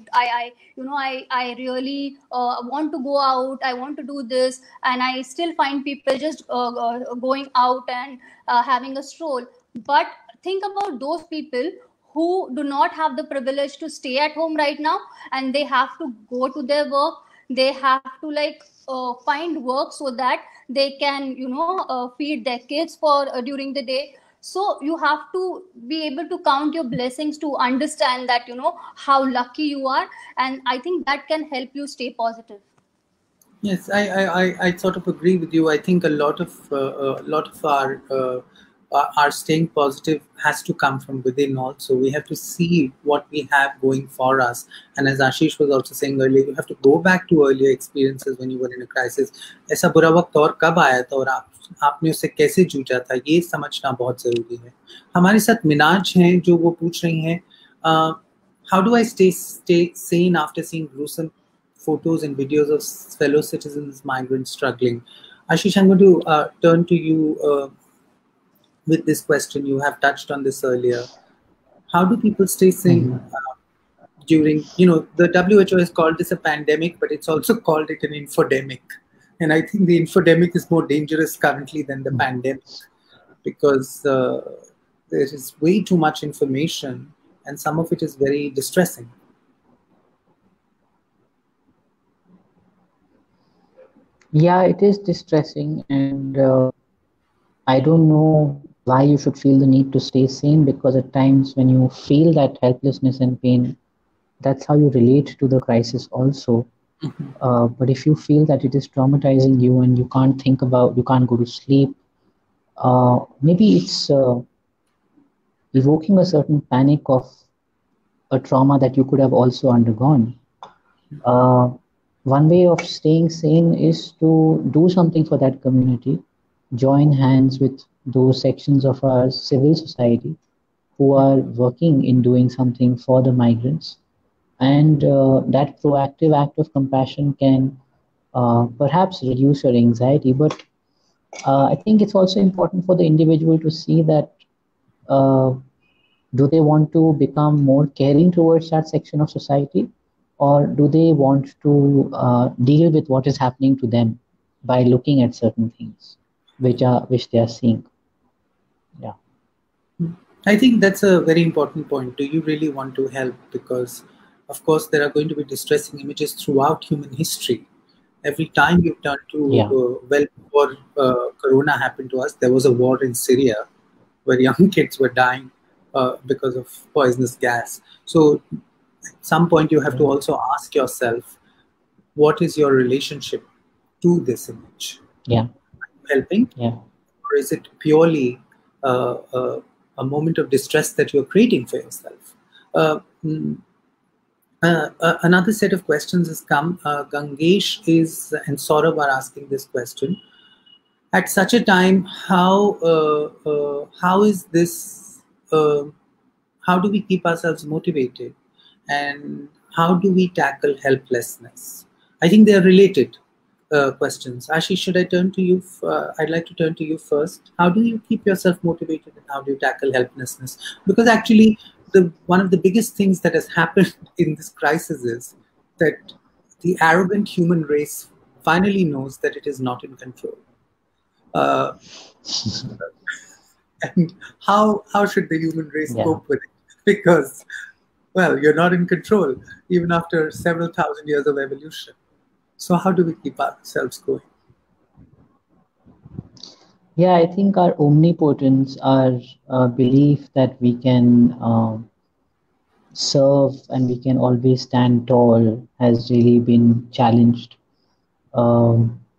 really want to go out. I want to do this, and I still find people just going out and having a stroll. But think about those people who do not have the privilege to stay at home right now, and they have to go to their work. They have to find work so that they can feed their kids for during the day. So you have to be able to count your blessings to understand that how lucky you are, and I think that can help you stay positive. Yes, I sort of agree with you. I think a lot of our staying positive has to come from within also. We have to see what we have going for us. And as Ashish was also saying earlier, you have to go back to earlier experiences when you were in a crisis. ऐसा बुरा वक्त और कब आया था और आपने उससे कैसे जूझा था, ये समझना बहुत ज़रूरी है. हमारे साथ मिनाज हैं जो वो पूछ रही हैं, how do I stay sane after seeing gruesome photos and videos of fellow citizens, migrants struggling? Ashish, I'm going to turn to you with this question. You have touched on this earlier. How do people stay sane during, the WHO has called this a pandemic, but it's also called it an infodemic. And I think the infodemic is more dangerous currently than the pandemic, because there is way too much information and some of it is very distressing. Yeah, it is distressing, and I don't know why you should feel the need to stay sane, because at times when you feel that helplessness and pain, that's how you relate to the crisis also. But if you feel that it is traumatizing you and you can't you can't go to sleep, maybe it's evoking a certain panic of a trauma that you could have also undergone. One way of staying sane is to do something for that community, join hands with those sections of our civil society who are working in doing something for the migrants. And that proactive act of compassion can perhaps reduce your anxiety. But I think it's also important for the individual to see that do they want to become more caring towards that section of society, or do they want to deal with what is happening to them by looking at certain things which they are seeing? Yeah, I think that's a very important point. Do you really want to help? Because of course there are going to be distressing images throughout human history. Every time you turn to well, before Corona happened to us, there was a war in Syria where young kids were dying because of poisonous gas. So at some point you have to also ask yourself, what is your relationship to this image? Yeah, helping? Yeah, or is it purely a moment of distress that you're creating for yourself? Another set of questions has come. Gangesh and Saurabh are asking this question. At such a time, how is this? How do we keep ourselves motivated, and how do we tackle helplessness? I think they are related questions. Ashish, should I turn to you? I'd like to turn to you first. How do you keep yourself motivated, and how do you tackle helplessness? Because actually, one of the biggest things that has happened in this crisis is that the arrogant human race finally knows that it is not in control. And how should the human race cope with it? Because, well, you're not in control, even after several thousand years of evolution. So how do we keep ourselves going? Yeah, I think our omnipotence, our belief that we can serve and we can always stand tall has really been challenged.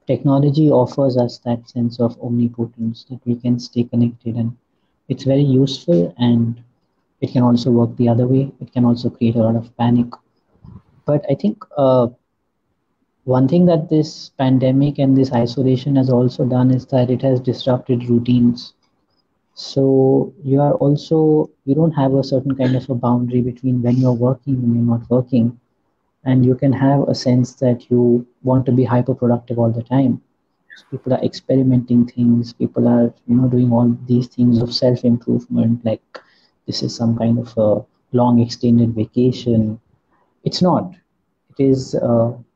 Technology offers us that sense of omnipotence, that we can stay connected, and it's very useful, and it can also work the other way. It can also create a lot of panic. But I think one thing that this pandemic and this isolation has also done is that it has disrupted routines. So you don't have a certain kind of a boundary between when you're working and you're not working. and you can have a sense that you want to be hyper productive all the time. So people are experimenting things, people are doing all these things of self improvement, like this is some kind of a long extended vacation. It's not. It is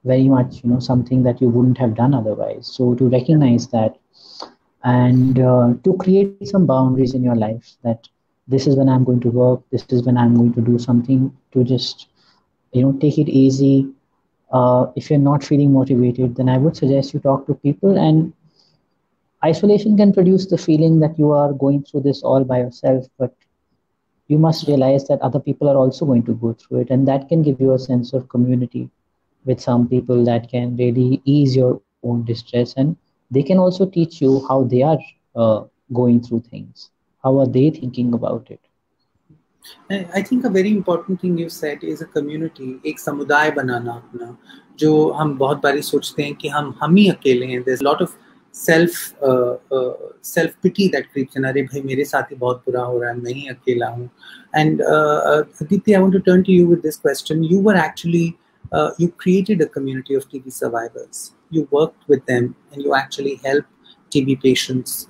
very much something that you wouldn't have done otherwise. So to recognize that, and to create some boundaries in your life, that this is when I'm going to work, this is when I'm going to do something, to just take it easy. If you're not feeling motivated, then I would suggest you talk to people. And isolation can produce the feeling that you are going through this all by yourself, but you must realize that other people are also going to go through it, and that can give you a sense of community with some people that can really ease your own distress, and they can also teach you how they are going through things, how are they thinking about it. I think a very important thing you said is a community, एक समुदाय बनाना अपना, जो हम बहुत बारी सोचते हैं कि हम ही अकेले हैं. There's a lot of self pity that creeps in. अरे भाई मेरे साथ ही बहुत बुरा हो रहा है, मैं ही अकेला हूँ. And Aditi, I want to turn to you with this question. You were actually you created a community of TB survivors. You worked with them and you actually helped TB patients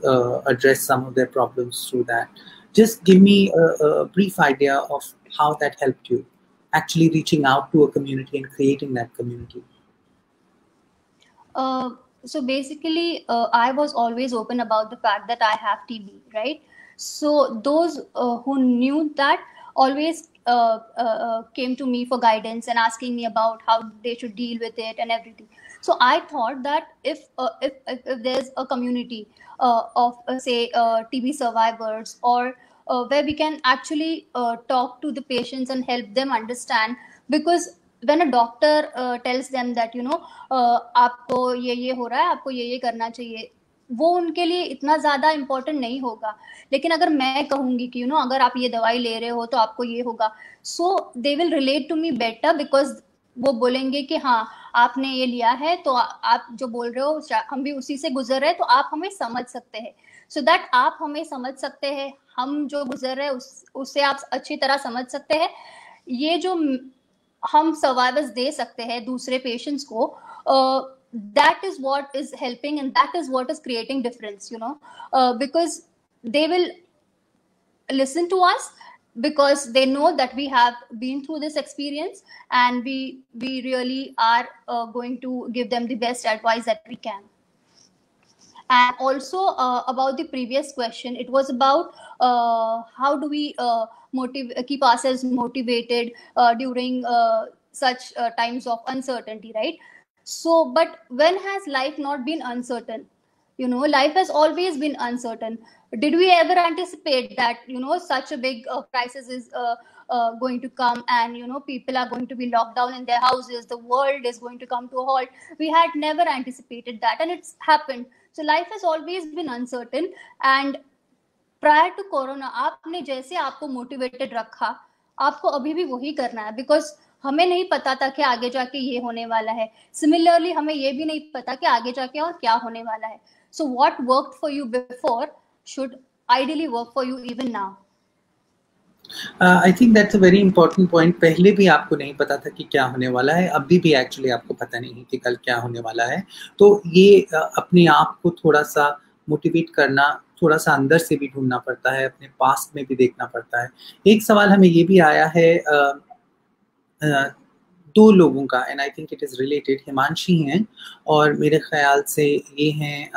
address some of their problems through that. Just give me a brief idea of how that helped you, actually reaching out to a community and creating that community. So basically, I was always open about the fact that I have TB, right? So those who knew that always came to me for guidance and asking me about how they should deal with it and everything. So I thought that if there's a community of say TB survivors, or where we can actually talk to the patients and help them understand, because when a doctor tells them that आपको ये हो रहा है, आपको ये करना चाहिए, वो उनके लिए इतना ज्यादा इम्पोर्टेंट नहीं होगा. लेकिन अगर मैं कहूंगी कि अगर आप ये दवाई ले रहे हो तो आपको ये होगा, so they will relate to me better, because वो बोलेंगे कि हाँ आपने ये लिया है तो आप जो बोल रहे हो हम भी उसी से गुजर रहे हैं, तो आप हमें समझ सकते हैं. सो दैट आप हमें समझ सकते हैं, हम जो गुजर रहे हैं उससे आप अच्छी तरह समझ सकते हैं. ये जो हम सर्वाइवर्स दे सकते हैं दूसरे पेशेंट्स को, that is what is helping and that is what is creating difference, because they will listen to us because they know that we have been through this experience, and we really are going to give them the best advice that we can. And also about the previous question, it was about how do we keep ourselves motivated during such times of uncertainty, right? So, but when has life not been uncertain? Life has always been uncertain. Did we ever anticipate that such a big crisis is going to come, and people are going to be locked down in their houses, the world is going to come to a halt? We had never anticipated that, and it's happened. So life has always been uncertain. And prior to corona, आपने जैसे आपको motivated रखा, आपको अभी भी वही करना है, बिकॉज हमें नहीं पता था कि आगे जाके ये होने वाला है. सिमिलरली हमें ये भी नहीं पता कि आगे जाके और क्या होने वाला है. So what worked for you before should ideally work for you even now. I think that's a very important point. पहले भी आपको नहीं पता था कि क्या होने वाला है, अभी भी एक्चुअली आपको पता नहीं कि कल क्या होने वाला है. तो ये अपने आप को थोड़ा सा मोटिवेट करना, थोड़ा सा अंदर से भी ढूंढना पड़ता है, अपने पास्ट में भी देखना पड़ता है. एक सवाल हमें ये भी आया है दो लोगों का, and I think it is related. Himanshi हैं और मेरे ख्याल से ये हैं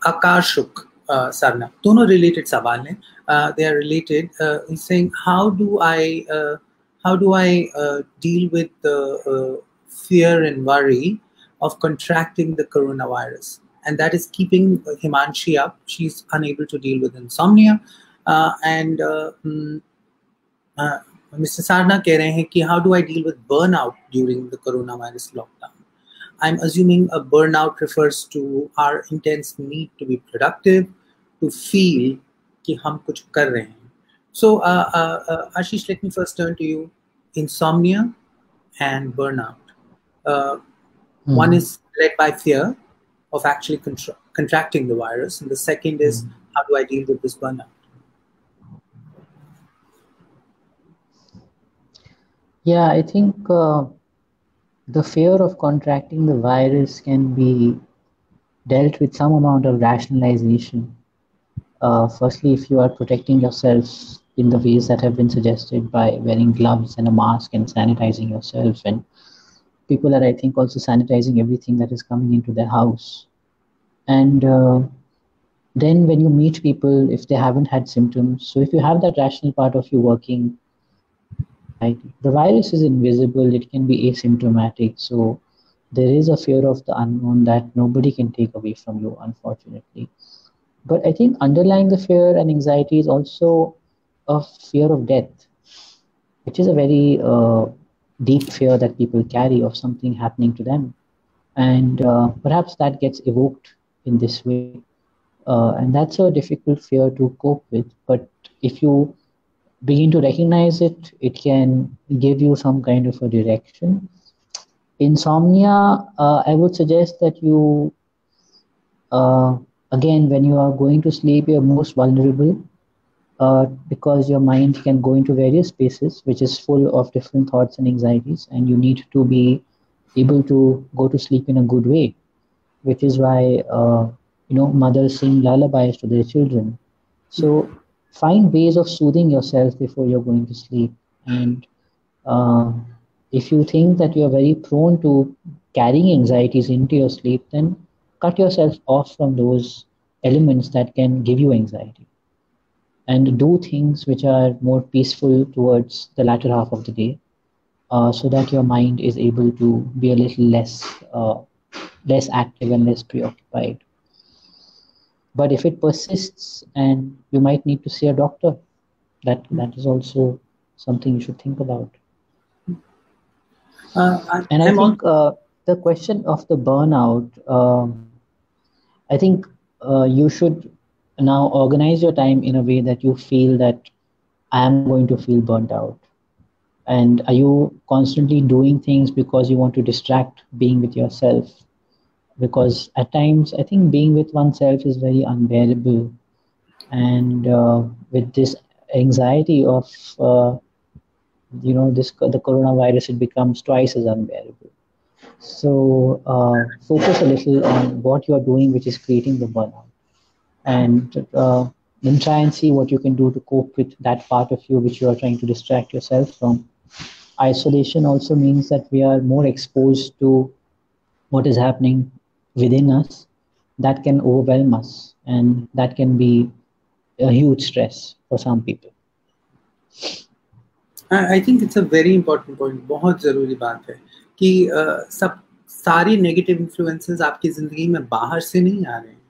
आकाशुक सरना. दोनों रिलेटेड सवाल हैं. They are related. Saying how do I deal with the fear and worry of contracting the coronavirus, and that is keeping Himanshi up. She's unable to deal with insomnia, and Mr. Sarna कह रहे हैं कि how do I deal with burnout during the coronavirus lockdown? I'm assuming a burnout refers to our intense need to be productive, to feel कि हम कुछ कर रहे हैं. So Ashish, let me first turn to you. Insomnia and burnout. One is led by fear of actually contracting the virus, and the second is how do I deal with this burnout? Yeah, I think the fear of contracting the virus can be dealt with some amount of rationalization. Firstly, if you are protecting yourself in the ways that have been suggested by wearing gloves and a mask and sanitizing yourself, and people are, I think, also sanitizing everything that is coming into their house. And then when you meet people, if they haven't had symptoms, so if you have that rational part of you working, right, the virus is invisible, it can be asymptomatic. So there is a fear of the unknown that nobody can take away from you, unfortunately. But I think underlying the fear and anxiety is also a fear of death, which is a very deep fear that people carry of something happening to them. And perhaps that gets evoked in this way. And that's a difficult fear to cope with. But if you begin to recognize it, it can give you some kind of a direction. Insomnia, I would suggest that you, uh, again, when you are going to sleep, you're most vulnerable because your mind can go into various spaces, which is full of different thoughts and anxieties, and you need to be able to go to sleep in a good way, which is why mothers sing lullabies to their children. So find ways of soothing yourself before you're going to sleep. And uh, if you think that you're very prone to carrying anxieties into your sleep, then cut yourself off from those elements that can give you anxiety and do things which are more peaceful towards the latter half of the day, so that your mind is able to be a little less active and less preoccupied. But if it persists, and you might need to see a doctor, that is also something you should think about. And I think the question of the burnout, I think you should now organize your time in a way that you feel that I am going to feel burnt out. And are you constantly doing things because you want to distract being with yourself? Because at times, I think being with oneself is very unbearable. And with this anxiety of, the coronavirus, it becomes twice as unbearable. So focus a little on what you're doing, which is creating the burnout. And then try and see what you can do to cope with that part of you which you are trying to distract yourself from. Isolation also means that we are more exposed to what is happening within us. That can overwhelm us, and that can be a huge stress for some people. I think it's a very important point. बहुत ज़रूरी बात है कि सब सारी negative influences आपकी ज़िंदगी में बाहर से नहीं आ रहे हैं,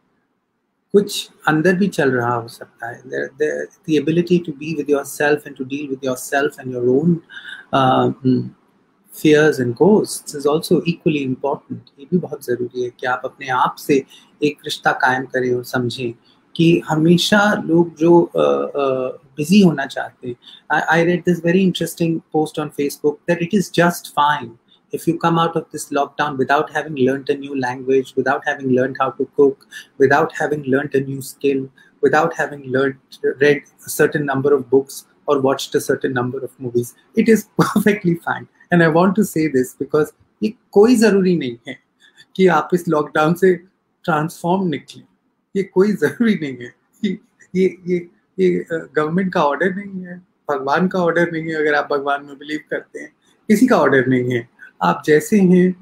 कुछ अंदर भी चल रहा हो सकता है. The ability to be with yourself and to deal with yourself and your own fears and ghosts is also equally important. ये भी बहुत ज़रूरी है कि आप अपने आप से एक रिश्ता कायम करें और समझें कि हमेशा लोग जो बिजी होना चाहते हैं. I read this very interesting post on Facebook that it is just fine if you come out of this lockdown without having learned a new language, without having learned how to cook, without having learned a new skill, without having read a certain number of books or watched a certain number of movies. It is perfectly fine. And I want to say this because ये कोई ज़रूरी नहीं है कि आप इस lockdown से transform निकलें. ये कोई ज़रूरी नहीं है. ये गवर्नमेंट का ऑर्डर नहीं है, भगवान का ऑर्डर नहीं है. अगर आप भगवान में बिलीव करते हैं, किसी का ऑर्डर नहीं है. आप जैसे हैं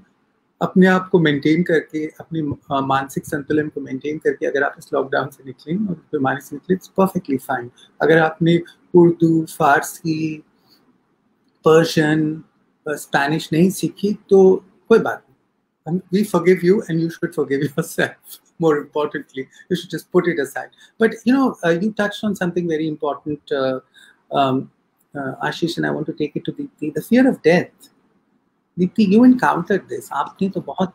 अपने आप को मेंटेन करके, अपनी मानसिक संतुलन को मेंटेन करके अगर आप इस लॉकडाउन से निकलें और बीमारी से निकलें, इट्स परफेक्टली फाइन. अगर आपने उर्दू, फारसी, पर्शियन, स्पेनिश नहीं सीखी तो कोई बात नहीं. We forgive you and you should forgive yourself. More importantly, you should just put it aside. But you touched on something very important, Ashish, and I want to take it to Deepti. The fear of death. Deepti, you encountered this. आपने तो बहुत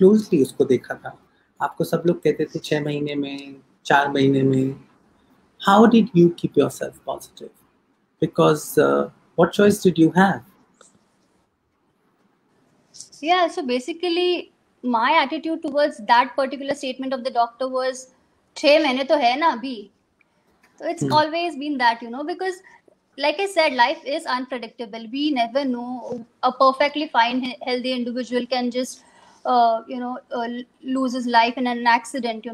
closely उसको देखा था. आपको सब लोग कहते थे 6 महीने में, 4 महीने में. How did you keep yourself positive? Because what choice did you have? Yeah, so basically my attitude towards that particular statement of the doctor was 6 महीने तो है ना अभी. So it's always been that, because like I said, life is unpredictable. We never know. A perfectly fine, healthy individual can just, lose his life in an accident.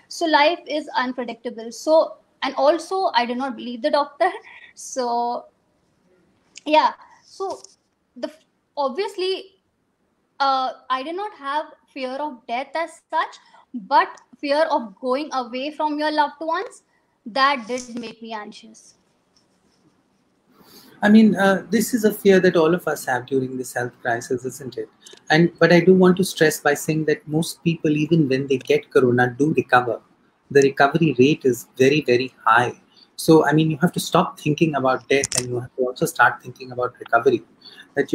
So life is unpredictable. So, and also, I do not believe the doctor. So, yeah. So, the obviously, I did not have fear of death as such, but fear of going away from your loved ones, that did make me anxious. I mean, this is a fear that all of us have during this health crisis, isn't it? But I do want to stress by saying that most people, even when they get corona, do recover. The recovery rate is very, very high. So, I mean, you have to stop thinking about death, and you have to also start thinking about recovery. That,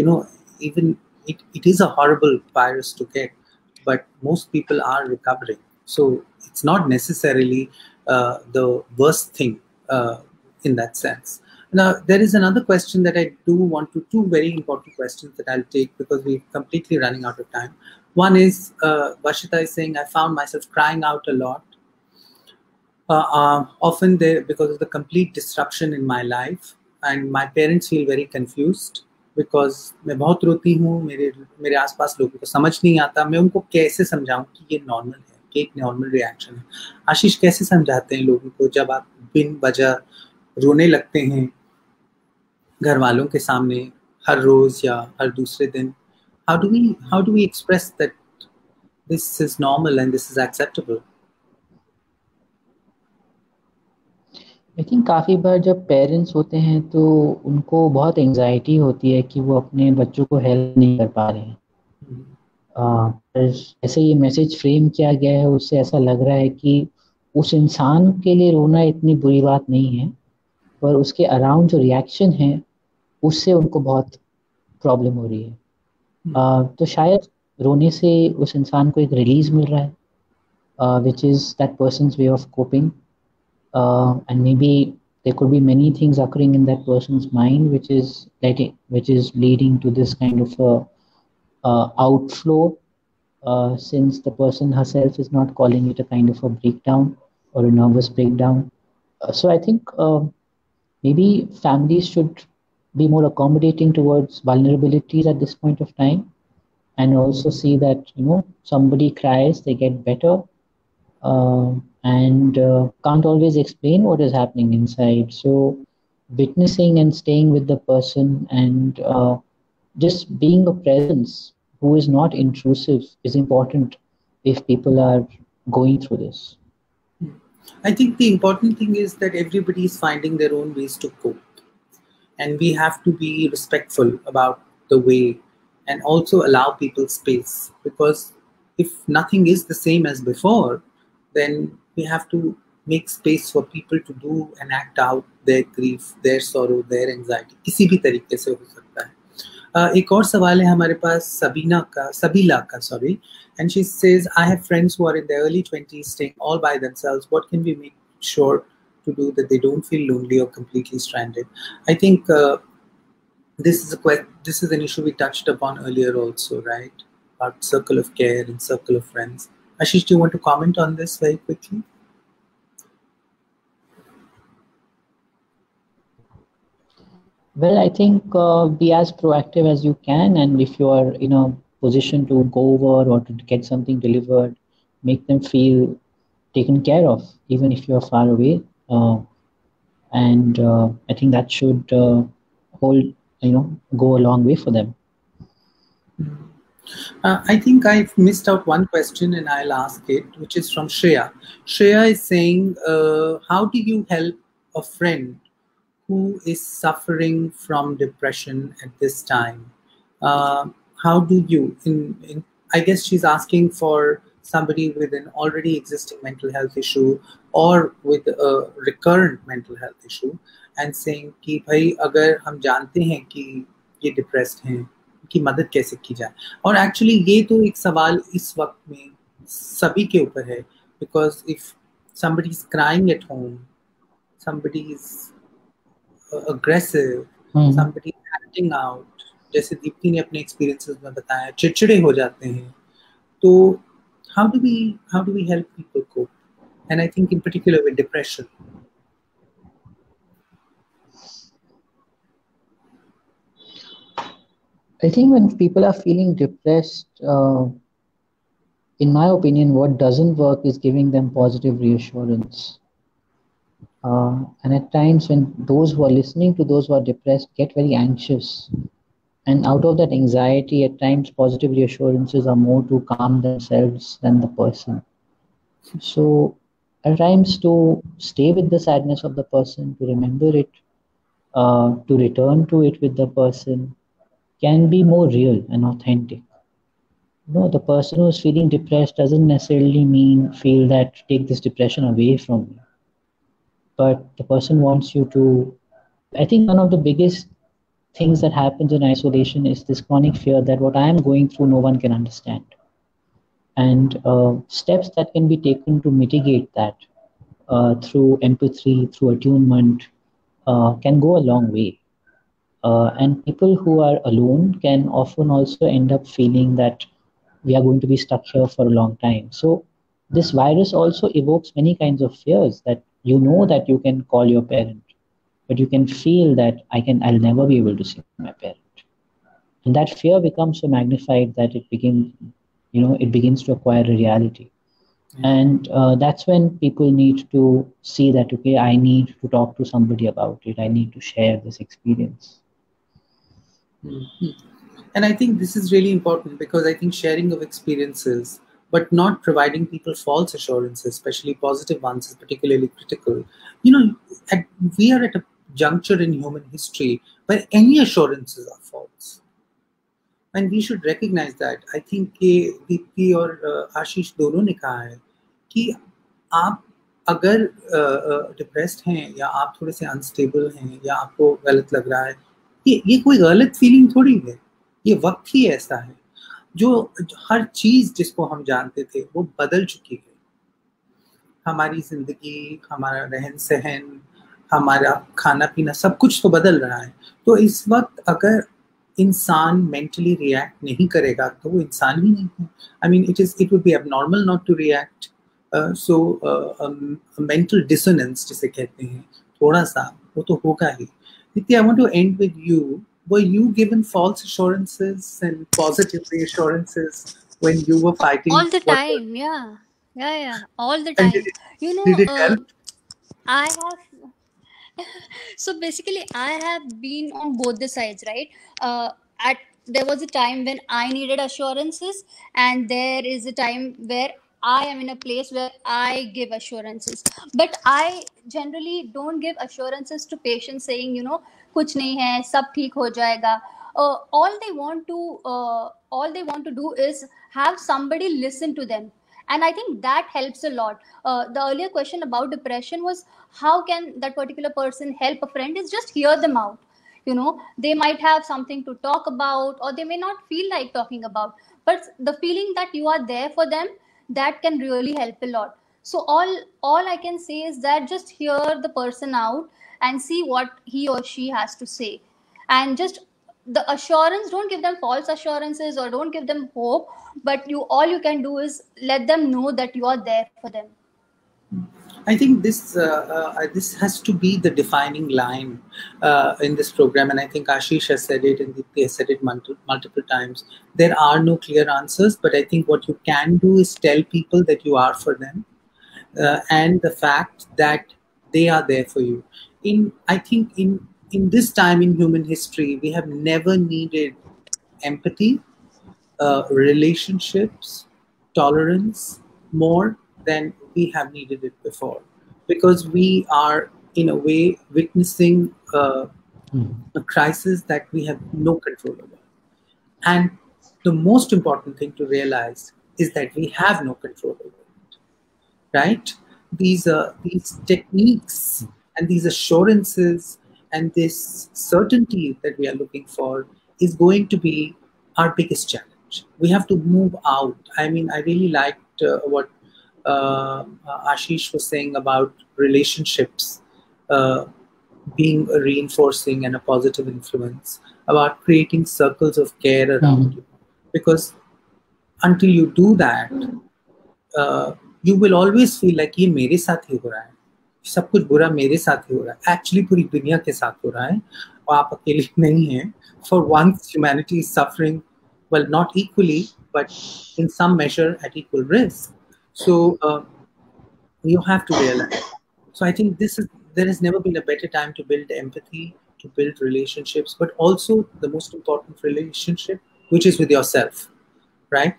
even it is a horrible virus to get, but most people are recovering. So it's not necessarily the worst thing in that sense. Now, there is another question that I do want to, two very important questions that I'll take because we're completely running out of time. One is Vashita is saying, I found myself crying out a lot. Often there because of the complete disruption in my life, and my parents feel very confused because मैं बहुत रोती हूँ, मेरे आसपास लोगों को समझ नहीं आता, मैं उनको कैसे समझाऊं कि ये नॉर्मल है, कि एक नॉर्मल रिएक्शन है. आशीष, कैसे समझाते हैं लोगों को जब आप बिन वजह रोने लगते हैं घर वालों के सामने हर रोज या हर दूसरे दिन? how do we express that this is normal and this is acceptable? I think काफ़ी बार जब पेरेंट्स होते हैं तो उनको बहुत एंजाइटी होती है कि वो अपने बच्चों को हेल्प नहीं कर पा रहे हैं. ऐसे ये मैसेज फ्रेम किया गया है, उससे ऐसा लग रहा है कि उस इंसान के लिए रोना इतनी बुरी बात नहीं है, पर उसके अराउंड जो रिएक्शन है उससे उनको बहुत प्रॉब्लम हो रही है. तो शायद रोने से उस इंसान को एक रिलीज मिल रहा है, which is that person's way of coping. And maybe there could be many things occurring in that person's mind which is leading to this kind of outflow, since the person herself is not calling it a kind of a breakdown or a nervous breakdown. So I think maybe families should be more accommodating towards vulnerabilities at this point of time, and also see that somebody cries, they get better, and can't always explain what is happening inside. So witnessing and staying with the person and just being a presence who is not intrusive is important if people are going through this. I think the important thing is that everybody is finding their own ways to cope, and we have to be respectful about the way and also allow people space, because if nothing is the same as before, then we have to make space for people to do and act out their grief, their sorrow, their anxiety. किसी भी तरीके से हो सकता है. एक और सवाल है हमारे पास सबीला का, sorry, and she says, I have friends who are in their early 20s staying all by themselves. What can we make sure to do that they don't feel lonely or completely stranded? I think this is an issue we touched upon earlier also, right? About circle of care and circle of friends. Ashish, do you want to comment on this very quickly? Well, I think be as proactive as you can, and if you are in a position to go over or to get something delivered, make them feel taken care of, even if you are far away. And I think that should go a long way for them. I think I've missed out one question and I'll ask it, which is from Shreya. Shreya is saying, how do you help a friend who is suffering from depression at this time? How do you, I guess she's asking for somebody with an already existing mental health issue or with a recurrent mental health issue, and saying कि भाई अगर हम जानते हैं कि ये depressed हैं, की मदद कैसे की जाए. और एक्चुअली ये तो एक सवाल इस वक्त में सभी के ऊपर है, because if somebody is crying at home, somebody is aggressive, somebody is acting out, जैसे दीप्ति ने अपने एक्सपीरियंसेस में बताया, चिड़चिड़े हो जाते हैं, तो how do we help people cope? And I think in particular with depression. I think when people are feeling depressed, in my opinion, what doesn't work is giving them positive reassurance. And at times, when those who are listening to those who are depressed get very anxious, and out of that anxiety, at times, positive reassurances are more to calm themselves than the person. So, at times, to stay with the sadness of the person, to remember it, to return to it with the person, can be more real and authentic. No, the person who is feeling depressed doesn't necessarily mean feel that take this depression away from me. But the person wants you to. I think one of the biggest things that happens in isolation is this chronic fear that what I am going through, no one can understand. And steps that can be taken to mitigate that through empathy, through attunement, can go a long way. And people who are alone can often also end up feeling that we are going to be stuck here for a long time. So this virus also evokes many kinds of fears that you know that you can call your parent, but you can feel that I'll never be able to see my parent. And that fear becomes so magnified that it begins to acquire a reality. And that's when people need to see that, okay, I need to talk to somebody about it. I need to share this experience. And I think this is really important because I think sharing of experiences, but not providing people false assurances, especially positive ones, is particularly critical. We are at a juncture in human history where any assurances are false. And we should recognize that. I think कि दीप्ति और आशीष दोनों ने कहा है कि आप अगर depressed हैं या आप थोड़े से अनस्टेबल हैं या आपको गलत लग रहा है, ये कोई गलत फीलिंग थोड़ी है, ये वक्त ही ऐसा है जो हर चीज जिसको हम जानते थे वो बदल चुकी है. हमारी जिंदगी, हमारा रहन सहन, हमारा खाना पीना, सब कुछ तो बदल रहा है. तो इस वक्त अगर इंसान मेंटली रिएक्ट नहीं करेगा तो वो इंसान ही नहीं है. I mean it would be abnormal not to react. So mental dissonance जिसे कहते हैं, थोड़ा सा वो तो होगा ही. Nitya, I want to end with you. Were you given false assurances and positive reassurances when you were fighting? All the time, yeah, all the And time. did it help? I have so basically I have been on both the sides, right? There was a time when I needed assurances, and there is a time where I am in a place where I give assurances. But I generally don't give assurances to patients saying, कुछ नहीं है, सब ठीक हो जाएगा. All they want to do is have somebody listen to them. And I think that helps a lot. The earlier question about depression was how can that particular person help a friend is just hear them out. They might have something to talk about, or they may not feel like talking about, but the feeling that you are there for them, that can really help a lot. So all I can say is that just hear the person out and see what he or she has to say. And just the assurance, don't give them false assurances or don't give them hope, but all you can do is let them know that you are there for them. I think this has to be the defining line in this program, and I think Ashish has said it and Deepti has said it multiple times. There are no clear answers, but I think what you can do is tell people that you are for them, and the fact that they are there for you. I think in this time in human history, we have never needed empathy, relationships, tolerance more than we have needed it before, because we are in a way witnessing a crisis that we have no control over. And the most important thing to realize is that we have no control over it, right? These techniques and these assurances and this certainty that we are looking for is going to be our biggest challenge. We have to move out. I mean, I really liked what Ashish was saying about relationships being a reinforcing and a positive influence, about creating circles of care around you. Because until you do that, you will always feel like ये मेरे साथ ही हो रहा है, सब कुछ बुरा मेरे साथ ही हो रहा है. Actually पूरी दुनिया के साथ हो रहा है, आप अकेले नहीं हैं. For once, humanity is suffering, well, not equally, but in some measure at equal risk. So you have to realize. So I think there has never been a better time to build empathy, to build relationships, but also the most important relationship, which is with yourself, right?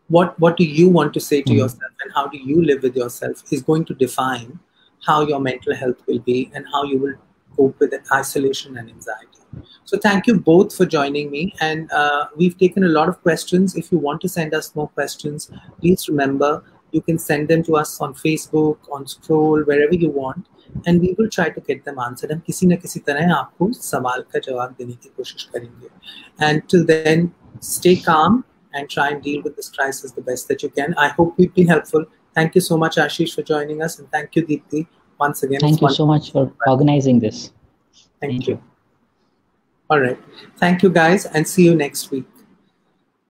What do you want to say to yourself, and how do you live with yourself is going to define how your mental health will be and how you will cope with isolation and anxiety. So thank you both for joining me, and we've taken a lot of questions. If you want to send us more questions, please remember you can send them to us on Facebook, on Scroll, wherever you want, and we will try to get them answered. हम किसी न किसी तरह आपको सवाल का जवाब देने की कोशिश करेंगे. And till then, stay calm and try and deal with this crisis the best that you can. I hope we've been helpful. Thank you so much, Ashish, for joining us, and thank you, Deepti, once again. Thank you so much for organizing this. Thank you. All right. Thank you, guys, and see you next week.